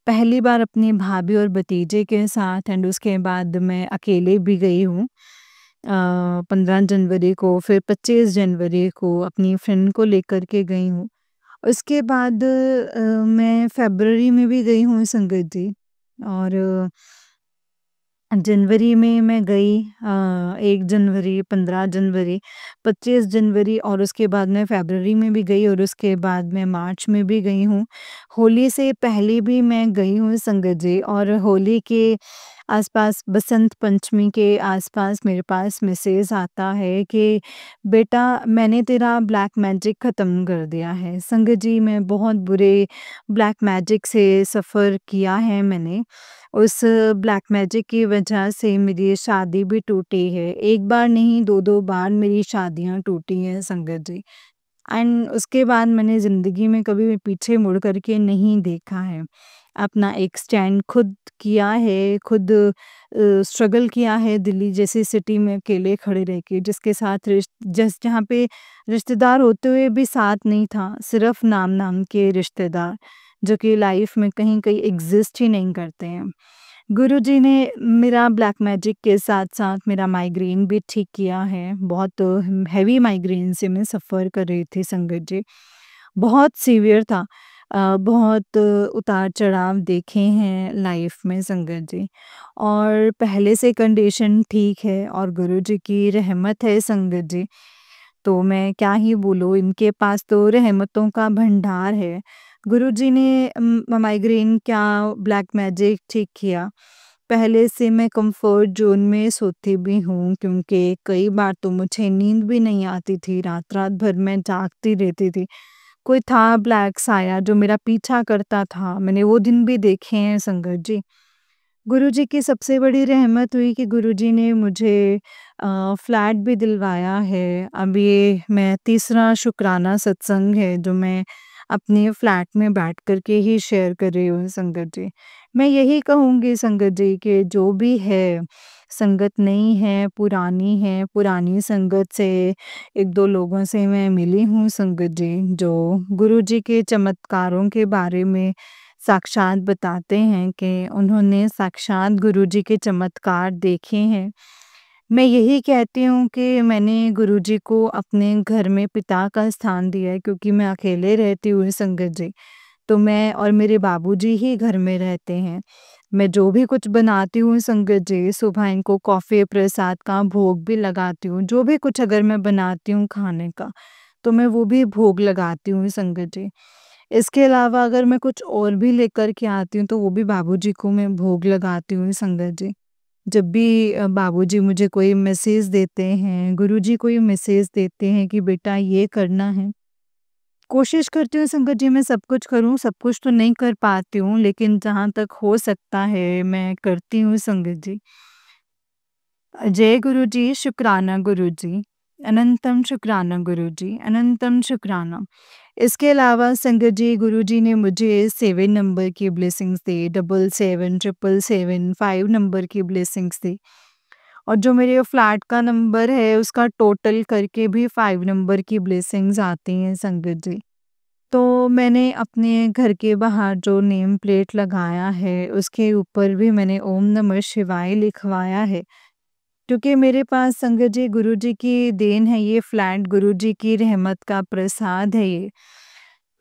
पहली बार अपनी भाभी और भतीजे के साथ एंड उसके बाद मैं अकेले भी गई हूँ। 15 जनवरी को, फिर 25 जनवरी को अपनी फ्रेंड को लेकर के गई हूँ। उसके बाद मैं फ़रवरी में भी गई हूँ संगत जी और जनवरी में मैं गई 1 जनवरी, 15 जनवरी, 25 जनवरी और उसके बाद मैं फ़रवरी में भी गई और उसके बाद मैं मार्च में भी गई हूँ। होली से पहले भी मैं गई हूँ संगत जी और होली के आस-पास, बसंत पंचमी के आस-पास मेरे पास मैसेज आता है कि बेटा मैंने तेरा ब्लैक मैजिक ख़त्म कर दिया है। संगत जी, मैं बहुत बुरे ब्लैक मैजिक से सफ़र किया है मैंने। उस ब्लैक मैजिक की वजह से मेरी शादी भी टूटी है। एक बार नहीं 2-2 बार मेरी शादियाँ टूटी हैं संगत जी। एंड उसके बाद मैंने ज़िंदगी में कभी भी पीछे मुड़ कर के नहीं देखा है। अपना एक स्टैंड खुद किया है, खुद स्ट्रगल किया है दिल्ली जैसी सिटी में अकेले खड़े रह के, जिसके साथ जहाँ पे रिश्तेदार होते हुए भी साथ नहीं था, सिर्फ़ नाम-नाम के रिश्तेदार, जो कि लाइफ़ में कहीं-कहीं एग्ज़िस्ट ही नहीं करते हैं। गुरुजी ने मेरा ब्लैक मैजिक के साथ-साथ मेरा माइग्रेन भी ठीक किया है। बहुत हेवी माइग्रेन से मैं सफ़र कर रही थी संगत जी। बहुत सीवियर था। बहुत उतार-चढ़ाव देखे हैं लाइफ़ में संगत जी और पहले से कंडीशन ठीक है और गुरुजी की रहमत है संगत जी। तो मैं क्या ही बोलूँ, इनके पास तो रहमतों का भंडार है। गुरुजी ने माइग्रेन क्या ब्लैक मैजिक ठीक किया। पहले से मैं कम्फ़र्ट ज़ोन में सोती भी हूँ क्योंकि कई बार तो मुझे नींद भी नहीं आती थी, रात-रात भर मैं जागती रहती थी। कोई था ब्लैक साया जो मेरा पीछा करता था, मैंने वो दिन भी देखे हैं संगत जी। गुरुजी की सबसे बड़ी रहमत हुई कि गुरुजी ने मुझे फ्लैट भी दिलवाया है। अब ये मैं तीसरा शुक्राना सत्संग है जो मैं अपने फ्लैट में बैठ कर के ही शेयर कर रही हूँ संगत जी। मैं यही कहूँगी संगत जी कि जो भी है, संगत नई है, पुरानी संगत से 1-2 लोगों से मैं मिली हूँ संगत जी, जो गुरुजी के चमत्कारों के बारे में साक्षात बताते हैं कि उन्होंने साक्षात गुरुजी के चमत्कार देखे हैं। मैं यही कहती हूँ कि मैंने गुरुजी को अपने घर में पिता का स्थान दिया है क्योंकि मैं अकेले रहती हूँ संगत जी। तो मैं और मेरे बाबूजी ही घर में रहते हैं। मैं जो भी कुछ बनाती हूँ संगत जी, सुबह इनको कॉफ़ी प्रसाद का भोग भी लगाती हूँ। जो भी कुछ अगर मैं बनाती हूँ खाने का, तो मैं वो भी भोग लगाती हूँ संगत जी। इसके अलावा अगर मैं कुछ और भी लेकर के आती हूँ, तो वो भी बाबूजी को मैं भोग लगाती हूँ संगत जी। जब भी बाबूजी मुझे कोई मैसेज देते हैं, गुरुजी कोई मैसेज देते हैं कि बेटा ये करना है, कोशिश करती हूँ संगत जी मैं सब कुछ करूँ, सब कुछ तो नहीं कर पाती हूँ, लेकिन जहाँ तक हो सकता है मैं करती हूँ संगत जी। जय गुरुजी, शुक्राना गुरुजी, अनंतम शुक्राना गुरुजी, अनंतम शुक्राना। इसके अलावा संगत जी गुरुजी ने मुझे 7 नंबर की ब्लेसिंग्स दी, 77, 777, 5 नंबर की ब्लेसिंग्स दी। और जो मेरे फ्लैट का नंबर है उसका टोटल करके भी 5 नंबर की ब्लेसिंग्स आती हैं संगत जी। तो मैंने अपने घर के बाहर जो नेम प्लेट लगाया है उसके ऊपर भी मैंने ओम नमः शिवाय लिखवाया है। क्योंकि मेरे पास संगत जी गुरुजी की देन है, ये फ्लैट गुरुजी की रहमत का प्रसाद है ये।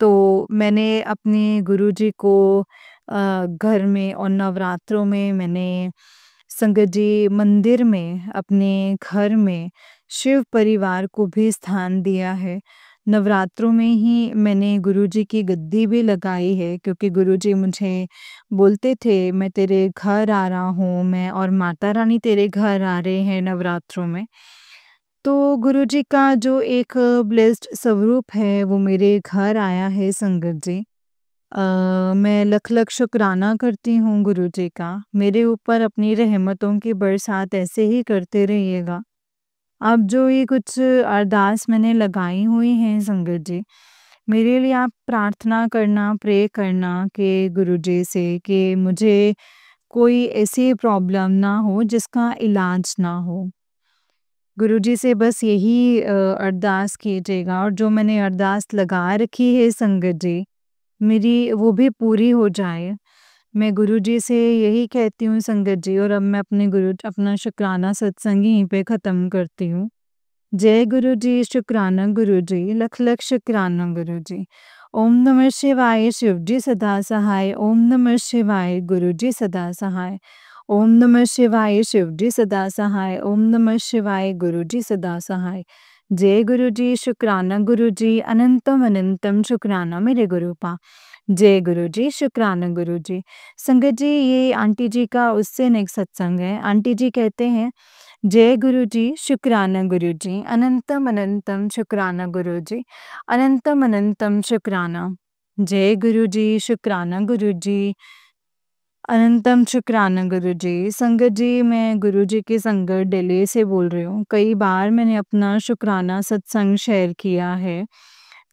तो मैंने अपने गुरुजी को घर में और नवरात्रों में मैंने संगत जी मंदिर में, अपने घर में शिव परिवार को भी स्थान दिया है। नवरात्रों में ही मैंने गुरुजी की गद्दी भी लगाई है क्योंकि गुरुजी मुझे बोलते थे मैं तेरे घर आ रहा हूँ, मैं और माता रानी तेरे घर आ रहे हैं नवरात्रों में। तो गुरुजी का जो एक ब्लेस्ड स्वरूप है वो मेरे घर आया है संगत जी। मैं लख-लख शुक्राना करती हूँ गुरुजी का। मेरे ऊपर अपनी रहमतों की बरसात ऐसे ही करते रहिएगा। अब जो ये कुछ अरदास मैंने लगाई हुई हैं संगत जी, मेरे लिए आप प्रार्थना करना, प्रे करना कि गुरुजी से कि मुझे कोई ऐसी प्रॉब्लम ना हो जिसका इलाज ना हो। गुरुजी से बस यही अरदास कीजिएगा और जो मैंने अरदास लगा रखी है संगत जी, मेरी वो भी पूरी हो जाए। मैं गुरुजी से यही कहती हूँ संगत जी और अब मैं अपना शुक्राना सत्संग यहीं पे ख़त्म करती हूँ। जय गुरुजी, शुक्राना गुरुजी, लख लख शुक्राना गुरुजी। ओम नमः शिवाय शिवजी सदा सहाय, ओम नमः शिवाय गुरुजी सदा सहाय। ओम नमः शिवाय शिवजी सदा सहाय, ओम नमः शिवाय गुरुजी सदा सहाय। जय गुरुजी, शुक्राना गुरुजी, अनंतम अनंतम शुक्राना मेरे गुरुपा। जय गुरुजी, शुक्राना गुरुजी। संगत जी ये आंटी जी का उस दिन एक सत्संग है। आंटी जी कहते हैं जय गुरुजी, शुक्राना गुरुजी, अनंतम अनंतम शुक्राना गुरुजी, अनंतम अनंतम शुक्राना। जय गुरुजी, शुक्राना गुरुजी, अनंतम शुक्राना गुरुजी। संगत जी मैं गुरुजी की संगत दिल्ली से बोल रही हूँ। कई बार मैंने अपना शुक्राना सत्संग शेयर किया है।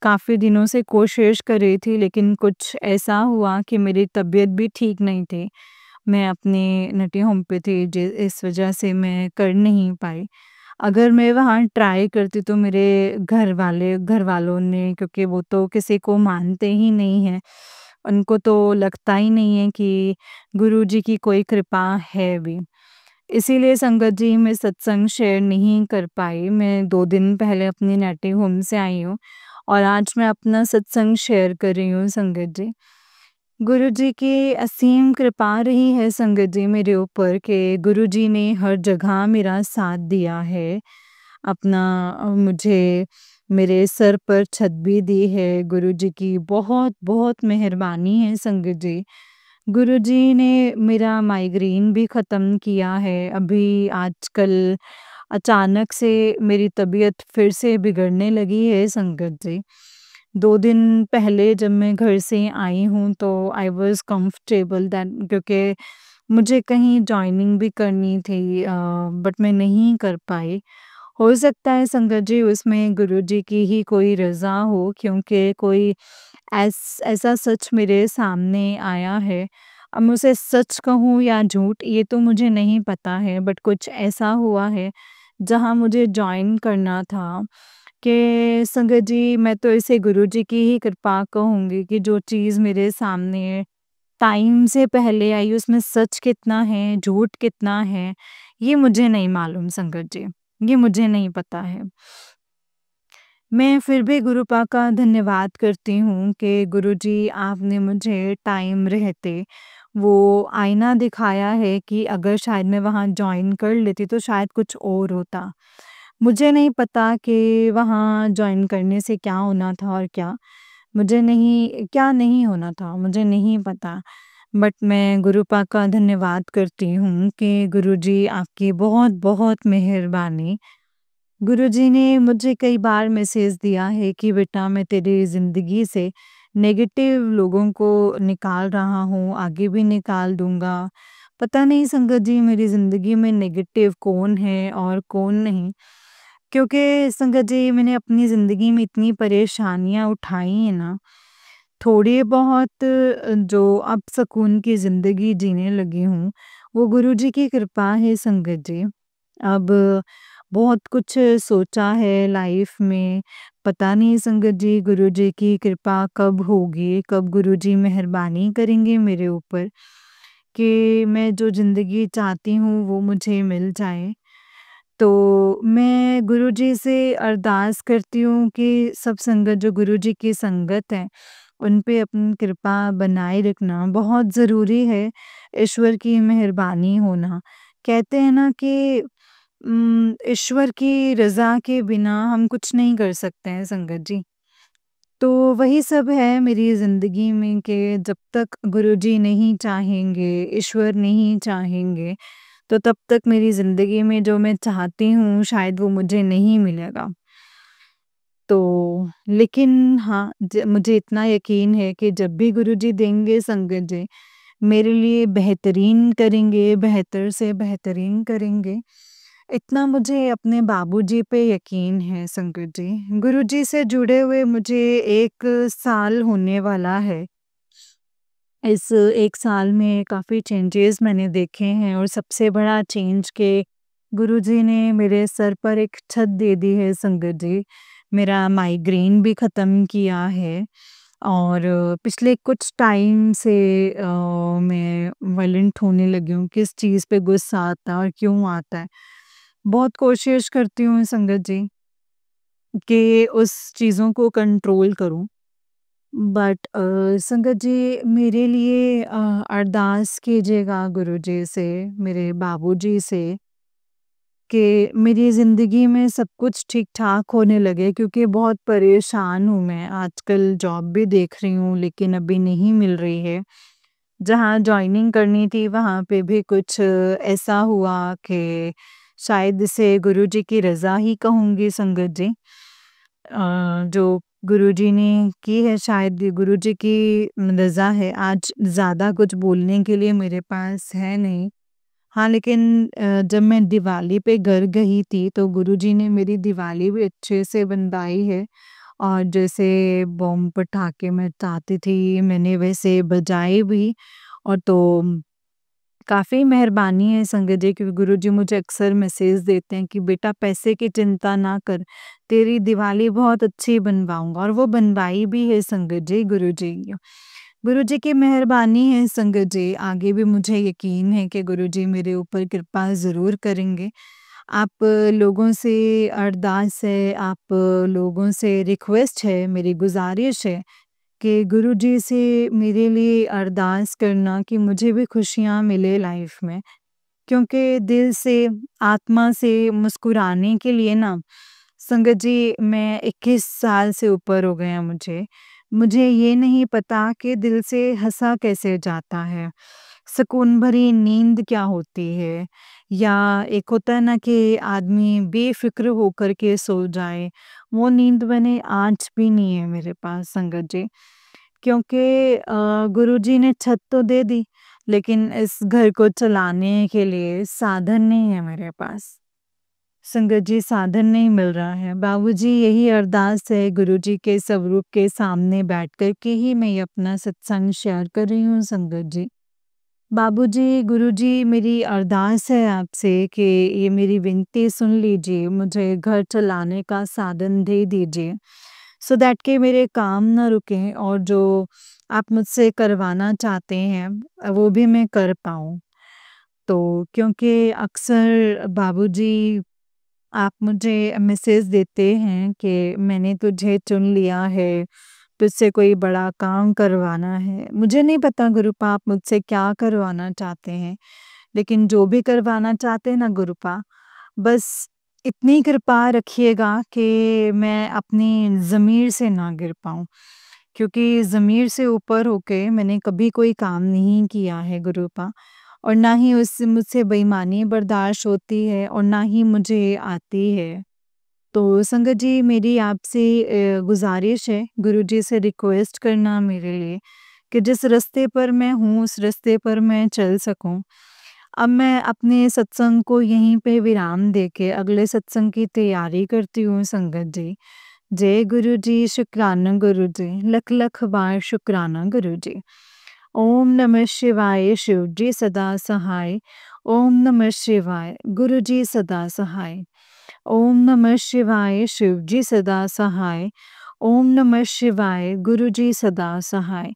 काफ़ी दिनों से कोशिश कर रही थी लेकिन कुछ ऐसा हुआ कि मेरी तबीयत भी ठीक नहीं थी। मैं अपने नटी होम पे थी इस वजह से मैं कर नहीं पाई। अगर मैं वहाँ ट्राई करती तो मेरे घर वालों ने क्योंकि वो तो किसी को मानते ही नहीं हैं। उनको तो लगता ही नहीं है कि गुरुजी की कोई कृपा है भी। इसीलिए संगत जी मैं सत्संग शेयर नहीं कर पाई। मैं 2 दिन पहले अपनी नेटिव होम से आई हूँ और आज मैं अपना सत्संग शेयर कर रही हूँ संगत जी। गुरुजी की असीम कृपा रही है संगत जी मेरे ऊपर कि गुरुजी ने हर जगह मेरा साथ दिया है। अपना मुझे मेरे सर पर छत भी दी है। गुरुजी की बहुत-बहुत मेहरबानी है संगत जी। गुरुजी ने मेरा माइग्रेन भी ख़त्म किया है। अभी आजकल अचानक से मेरी तबीयत फिर से बिगड़ने लगी है संगत जी। 2 दिन पहले जब मैं घर से आई हूँ तो आई वाज़ कंफर्टेबल दैट क्योंकि मुझे कहीं जॉइनिंग भी करनी थी बट मैं नहीं कर पाई। हो सकता है संगत जी उसमें गुरुजी की ही कोई रज़ा हो क्योंकि कोई ऐसा सच मेरे सामने आया है। अब मैं उसे सच कहूँ या झूठ ये तो मुझे नहीं पता है, बट कुछ ऐसा हुआ है जहाँ मुझे जॉइन करना था कि संगत जी, मैं तो इसे गुरुजी की ही कृपा कहूँगी कि जो चीज़ मेरे सामने टाइम से पहले आई उसमें सच कितना है, झूठ कितना है, ये मुझे नहीं मालूम संगत जी, ये मुझे नहीं पता है। मैं फिर भी गुरुपा का धन्यवाद करती हूँ कि गुरुजी आपने मुझे टाइम रहते वो आईना दिखाया है कि अगर शायद मैं वहाँ जॉइन कर लेती तो शायद कुछ और होता। मुझे नहीं पता कि वहाँ जॉइन करने से क्या होना था और क्या नहीं होना था, मुझे नहीं पता। बट मैं गुरुपा का धन्यवाद करती हूँ कि गुरुजी आपकी बहुत-बहुत मेहरबानी। गुरुजी ने मुझे कई बार मैसेज दिया है कि बेटा मैं तेरी ज़िंदगी से नेगेटिव लोगों को निकाल रहा हूँ, आगे भी निकाल दूँगा। पता नहीं संगत जी मेरी ज़िंदगी में नेगेटिव कौन है और कौन नहीं। क्योंकि संगत जी मैंने अपनी ज़िंदगी में इतनी परेशानियाँ उठाई हैं ना, थोड़ी बहुत जो अब सुकून की ज़िंदगी जीने लगी हूँ, वो गुरुजी की कृपा है संगत जी। अब बहुत कुछ सोचा है लाइफ में, पता नहीं संगत जी गुरुजी की कृपा कब होगी, कब गुरुजी मेहरबानी करेंगे मेरे ऊपर कि मैं जो ज़िंदगी चाहती हूँ वो मुझे मिल जाए। तो मैं गुरुजी से अरदास करती हूँ कि सब संगत जो गुरुजी की संगत है, उन पे अपनी कृपा बनाए रखना बहुत ज़रूरी है, ईश्वर की मेहरबानी होना। कहते हैं ना कि ईश्वर की रज़ा के बिना हम कुछ नहीं कर सकते हैं संगत जी। तो वही सब है मेरी ज़िंदगी में कि जब तक गुरुजी नहीं चाहेंगे, ईश्वर नहीं चाहेंगे, तो तब तक मेरी ज़िंदगी में जो मैं चाहती हूँ शायद वो मुझे नहीं मिलेगा। तो लेकिन हाँ, मुझे इतना यकीन है कि जब भी गुरुजी देंगे संगत जी, मेरे लिए बेहतरीन करेंगे, बेहतर से बेहतरीन करेंगे। इतना मुझे अपने बाबूजी पे यकीन है संगत जी। गुरुजी से जुड़े हुए मुझे 1 साल होने वाला है। इस 1 साल में काफ़ी चेंजेस मैंने देखे हैं और सबसे बड़ा चेंज के गुरुजी ने मेरे सर पर एक छत दे दी है संगत जी। मेरा माइग्रेन भी ख़त्म किया है और पिछले कुछ टाइम से मैं वायलेंट होने लगी हूँ, किस चीज़ पे गुस्सा आता है और क्यों आता है। बहुत कोशिश करती हूँ संगत जी कि उस चीज़ों को कंट्रोल करूँ। बट संगत जी मेरे लिए अरदास कीजिएगा गुरुजी से, मेरे बाबूजी से कि मेरी ज़िंदगी में सब कुछ ठीक-ठाक होने लगे क्योंकि बहुत परेशान हूँ मैं। आजकल जॉब भी देख रही हूँ लेकिन अभी नहीं मिल रही है। जहाँ जॉइनिंग करनी थी वहाँ पे भी कुछ ऐसा हुआ कि शायद इसे गुरुजी की रज़ा ही कहूँगी संगत जी। जो गुरुजी ने की है शायद ये गुरुजी की रज़ा है। आज ज़्यादा कुछ बोलने के लिए मेरे पास है नहीं। हाँ, लेकिन जब मैं दिवाली पे घर गई थी तो गुरुजी ने मेरी दिवाली भी अच्छे से बनवाई है और जैसे बम पटाखे मैं चाहती थी मैंने वैसे बजाए भी और तो काफ़ी मेहरबानी है संगत जी क्योंकि गुरुजी मुझे अक्सर मैसेज देते हैं कि बेटा पैसे की चिंता ना कर, तेरी दिवाली बहुत अच्छी बनवाऊँगा और वो बनवाई भी है संगत जी गुरुजी। गुरुजी की मेहरबानी है संगत जी, आगे भी मुझे यकीन है कि गुरुजी मेरे ऊपर कृपा ज़रूर करेंगे। आप लोगों से अरदास है, आप लोगों से रिक्वेस्ट है, मेरी गुज़ारिश है कि गुरुजी से मेरे लिए अरदास करना कि मुझे भी खुशियाँ मिले लाइफ में। क्योंकि दिल से, आत्मा से मुस्कुराने के लिए ना संगत जी मैं 21 साल से ऊपर हो गए हैं मुझे। मुझे ये नहीं पता कि दिल से हँसा कैसे जाता है, सुकून भरी नींद क्या होती है या एक होता है ना कि आदमी बेफ़िक्र होकर के सो जाए, वो नींद मैंने आज भी नहीं है मेरे पास संगत जी। क्योंकि गुरुजी ने छत तो दे दी, लेकिन इस घर को चलाने के लिए साधन नहीं है मेरे पास। संगत जी साधन नहीं मिल रहा है। बाबूजी यही अरदास है गुरुजी के स्वरूप के सामने बैठ कर के ही मैं ये अपना सत्संग शेयर कर रही हूँ संगत जी। बाबूजी, गुरुजी मेरी अरदास है आपसे कि ये मेरी विनती सुन लीजिए, मुझे घर चलाने का साधन दे दीजिए, सो दैट कि मेरे काम ना रुकें और जो आप मुझसे करवाना चाहते हैं, वो भी मैं कर पाऊँ। तो क्योंकि अक्सर बाबूजी आप मुझे मैसेज देते हैं कि मैंने तुझे चुन लिया है, तुझसे कोई बड़ा काम करवाना है। मुझे नहीं पता गुरुपा आप मुझसे क्या करवाना चाहते हैं, लेकिन जो भी करवाना चाहते हैं ना गुरुपा, बस इतनी कृपा रखिएगा कि मैं अपनी ज़मीर से ना गिर पाऊँ। क्योंकि ज़मीर से ऊपर होके मैंने कभी कोई काम नहीं किया है गुरुपा, और ना ही उससे मुझसे बेईमानी बर्दाश्त होती है और ना ही मुझे आती है। तो संगत जी मेरी आपसे गुज़ारिश है, गुरुजी से रिक्वेस्ट करना मेरे लिए कि जिस रास्ते पर मैं हूँ उस रास्ते पर मैं चल सकूँ। अब मैं अपने सत्संग को यहीं पे विराम देके अगले सत्संग की तैयारी करती हूँ संगत जी। जय गुरु जी, शुक्राना गुरु जी, लख लख बार शुक्राना गुरु जी। ओम नमः शिवाय शिव जी सदा सहाय। ओम नमः शिवाय गुरु जी सदा सहाय। ओम नमः शिवाय शिव जी सदा सहाय। ओम नमः शिवाय गुरु जी सदा सहाय।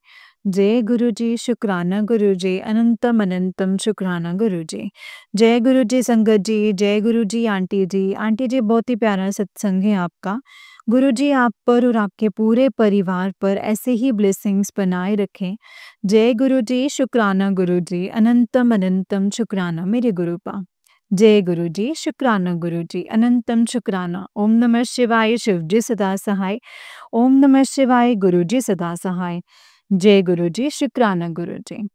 जय गुरु जी, शुक्राना गुरु जी, अनंतम अनंतम शुक्राना गुरु जी। जय गुरु जी संगत जी, जय गुरु जी आंटी जी। आंटी जी बहुत ही प्यारा सत्संग है आपका। गुरु जी आप पर और आपके पूरे परिवार पर ऐसे ही ब्लेसिंग्स बनाए रखें। जय गुरु जी, शुक्राना गुरु जी, अनंतम अनंतम शुक्राना मेरे गुरुपा। जय गुरु जी, शुक्राना गुरु जी, अनंतम शुक्राना। ओम नमः शिवाय शिव जी सदा सहाय। ओम नमः शिवाय गुरु जी सदा सहाय। जय गुरु जी, शुक्राना गुरु जी।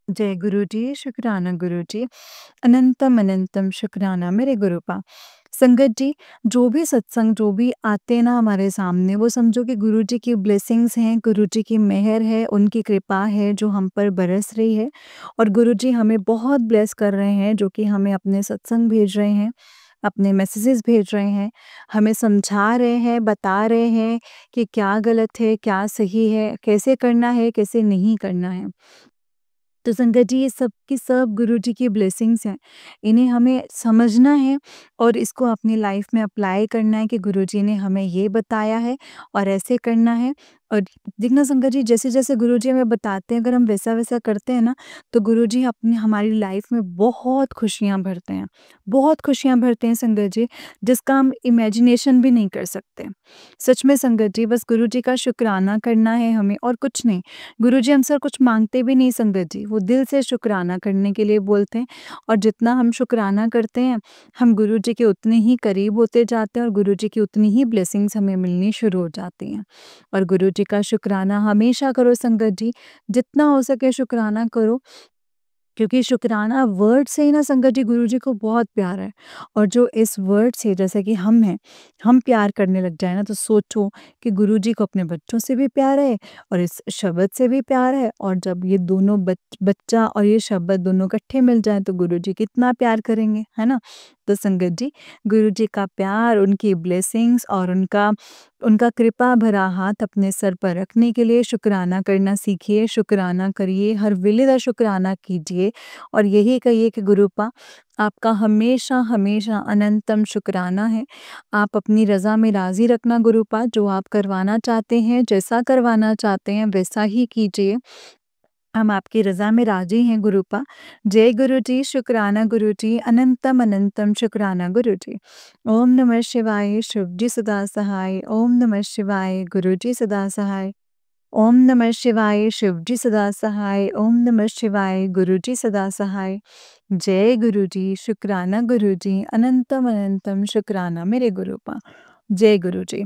जय गुरु जी, शुक्राना गुरु जी, अनंतम अनंतम शुक्राना मेरे गुरुपा। संगत जी, जो भी सत्संग जो भी आते हैं ना हमारे सामने, वो समझो कि गुरु जी की ब्लेसिंग्स हैं, गुरु जी की मेहर है, उनकी कृपा है जो हम पर बरस रही है, और गुरु जी हमें बहुत ब्लेस कर रहे हैं, जो कि हमें अपने सत्संग भेज रहे हैं, अपने मैसेजेस भेज रहे हैं, हमें समझा रहे हैं, बता रहे हैं कि क्या गलत है, क्या सही है, कैसे करना है, कैसे नहीं करना है। तो संगत जी ये सब की सब गुरु जी की ब्लेसिंग्स हैं। इन्हें हमें समझना है और इसको अपनी लाइफ में अप्लाई करना है कि गुरु जी ने हमें ये बताया है और ऐसे करना है। और देखना संगत जी जैसे-जैसे गुरु जी हमें बताते हैं, अगर हम वैसा-वैसा करते हैं ना, तो गुरु जी अपनी हमारी लाइफ में बहुत खुशियाँ भरते हैं। बहुत खुशियाँ भरते हैं संगत जी, जिसका हम इमेजिनेशन भी नहीं कर सकते। सच में संगत जी बस गुरु जी का शुक्राना करना है हमें और कुछ नहीं। गुरुजी हमसे कुछ माँगते भी नहीं संगत जी, वो दिल से शुक्राना करने के लिए बोलते हैं, और जितना हम शुक्राना करते हैं, हम गुरुजी के उतने ही करीब होते जाते हैं और गुरुजी की उतनी ही ब्लेसिंग्स हमें मिलनी शुरू हो जाती हैं। और गुरुजी का शुक्राना हमेशा करो संगत जी, जितना हो सके शुक्राना करो, क्योंकि शुक्राना वर्ड से ही ना संगत जी गुरुजी को बहुत प्यार है। और जो इस वर्ड से जैसे कि हम हैं, हम प्यार करने लग जाए ना, तो सोचो कि गुरुजी को अपने बच्चों से भी प्यार है और इस शब्द से भी प्यार है, और जब ये दोनों बच्चा और ये शब्द दोनों इकट्ठे मिल जाए तो गुरुजी कितना प्यार करेंगे, है ना? तो संगत जी गुरुजी का प्यार, उनकी ब्लेसिंग्स और उनका उनका कृपा भरा हाथ अपने सर पर रखने के लिए शुक्राना करना सीखिए, शुक्राना करिए, हर वेले शुक्राना कीजिए और यही कहिए कि गुरुपा आपका हमेशा हमेशा अनंतम शुक्राना है। आप अपनी रज़ा में राज़ी रखना गुरुपा, जो आप करवाना चाहते हैं, जैसा करवाना चाहते हैं वैसा ही कीजिए। हम आपकी रज़ा में राज़ी हैं गुरुपा। जय गुरु जी, शुक्राना गुरु जी, अनंतम अनंतम शुक्राना गुरु जी। ओम नमः शिवाय शिव जी सदा सहाय। ओम नमः शिवाय गुरु जी सदा सहाय। ओम नमः शिवाय शिव जी सदा सहाय। ओम नमः शिवाय गुरु जी सदा सहाय। जय गुरु जी, शुक्राना गुरु जी, अनंतम अनंतम शुक्राना मेरे गुरुपा। जय गुरु जी।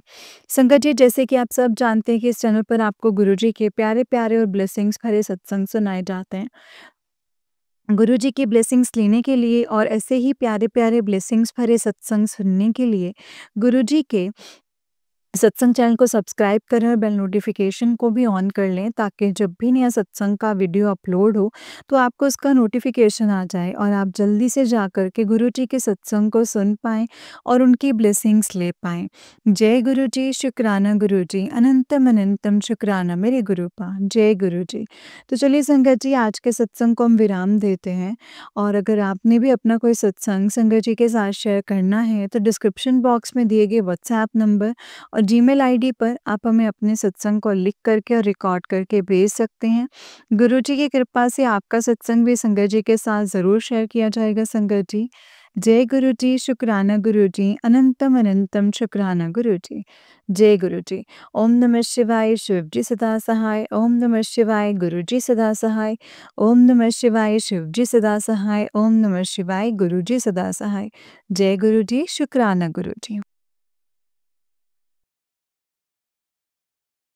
संगत जी जैसे कि आप सब जानते हैं कि इस चैनल पर आपको गुरु जी के प्यारे-प्यारे और ब्लेसिंग्स भरे सत्संग सुनाए जाते हैं। गुरु जी की ब्लेसिंग्स लेने के लिए और ऐसे ही प्यारे-प्यारे ब्लेसिंग्स भरे सत्संग सुनने के लिए गुरु जी के सत्संग चैनल को सब्सक्राइब करें और बेल नोटिफिकेशन को भी ऑन कर लें, ताकि जब भी नया सत्संग का वीडियो अपलोड हो तो आपको उसका नोटिफिकेशन आ जाए और आप जल्दी से जाकर के गुरु जी के सत्संग को सुन पाएँ और उनकी ब्लेसिंग्स ले पाएँ। जय गुरु जी, शुक्राना गुरु जी, अनंतम अनंतम शुक्राना मेरे गुरुपा। जय गुरु जी। तो चलिए संगत जी, आज के सत्संग को हम विराम देते हैं, और अगर आपने भी अपना कोई सत्संग संगत जी के साथ शेयर करना है तो डिस्क्रिप्शन बॉक्स में दिए गए व्हाट्सएप नंबर और जीमेल आईडी पर आप हमें अपने सत्संग को लिख करके और रिकॉर्ड करके भेज सकते हैं। गुरु जी की कृपा से आपका सत्संग भी संगत जी के साथ ज़रूर शेयर किया जाएगा संगत जी। जय गुरु जी, शुक्राना गुरु जी, अनंतम अनंतम शुक्राना गुरु जी। जय गुरु जी। ओम नमः शिवाय, शिव जी सदा सहाय। ओम नमः शिवाय, गुरु जी सदा सहाय। ओम नमः शिवाय, शिव जी सदा सहाय। ओम नमः शिवाय, गुरु जी सदा सहाय। जय गुरु जी, शुक्राना गुरु जी।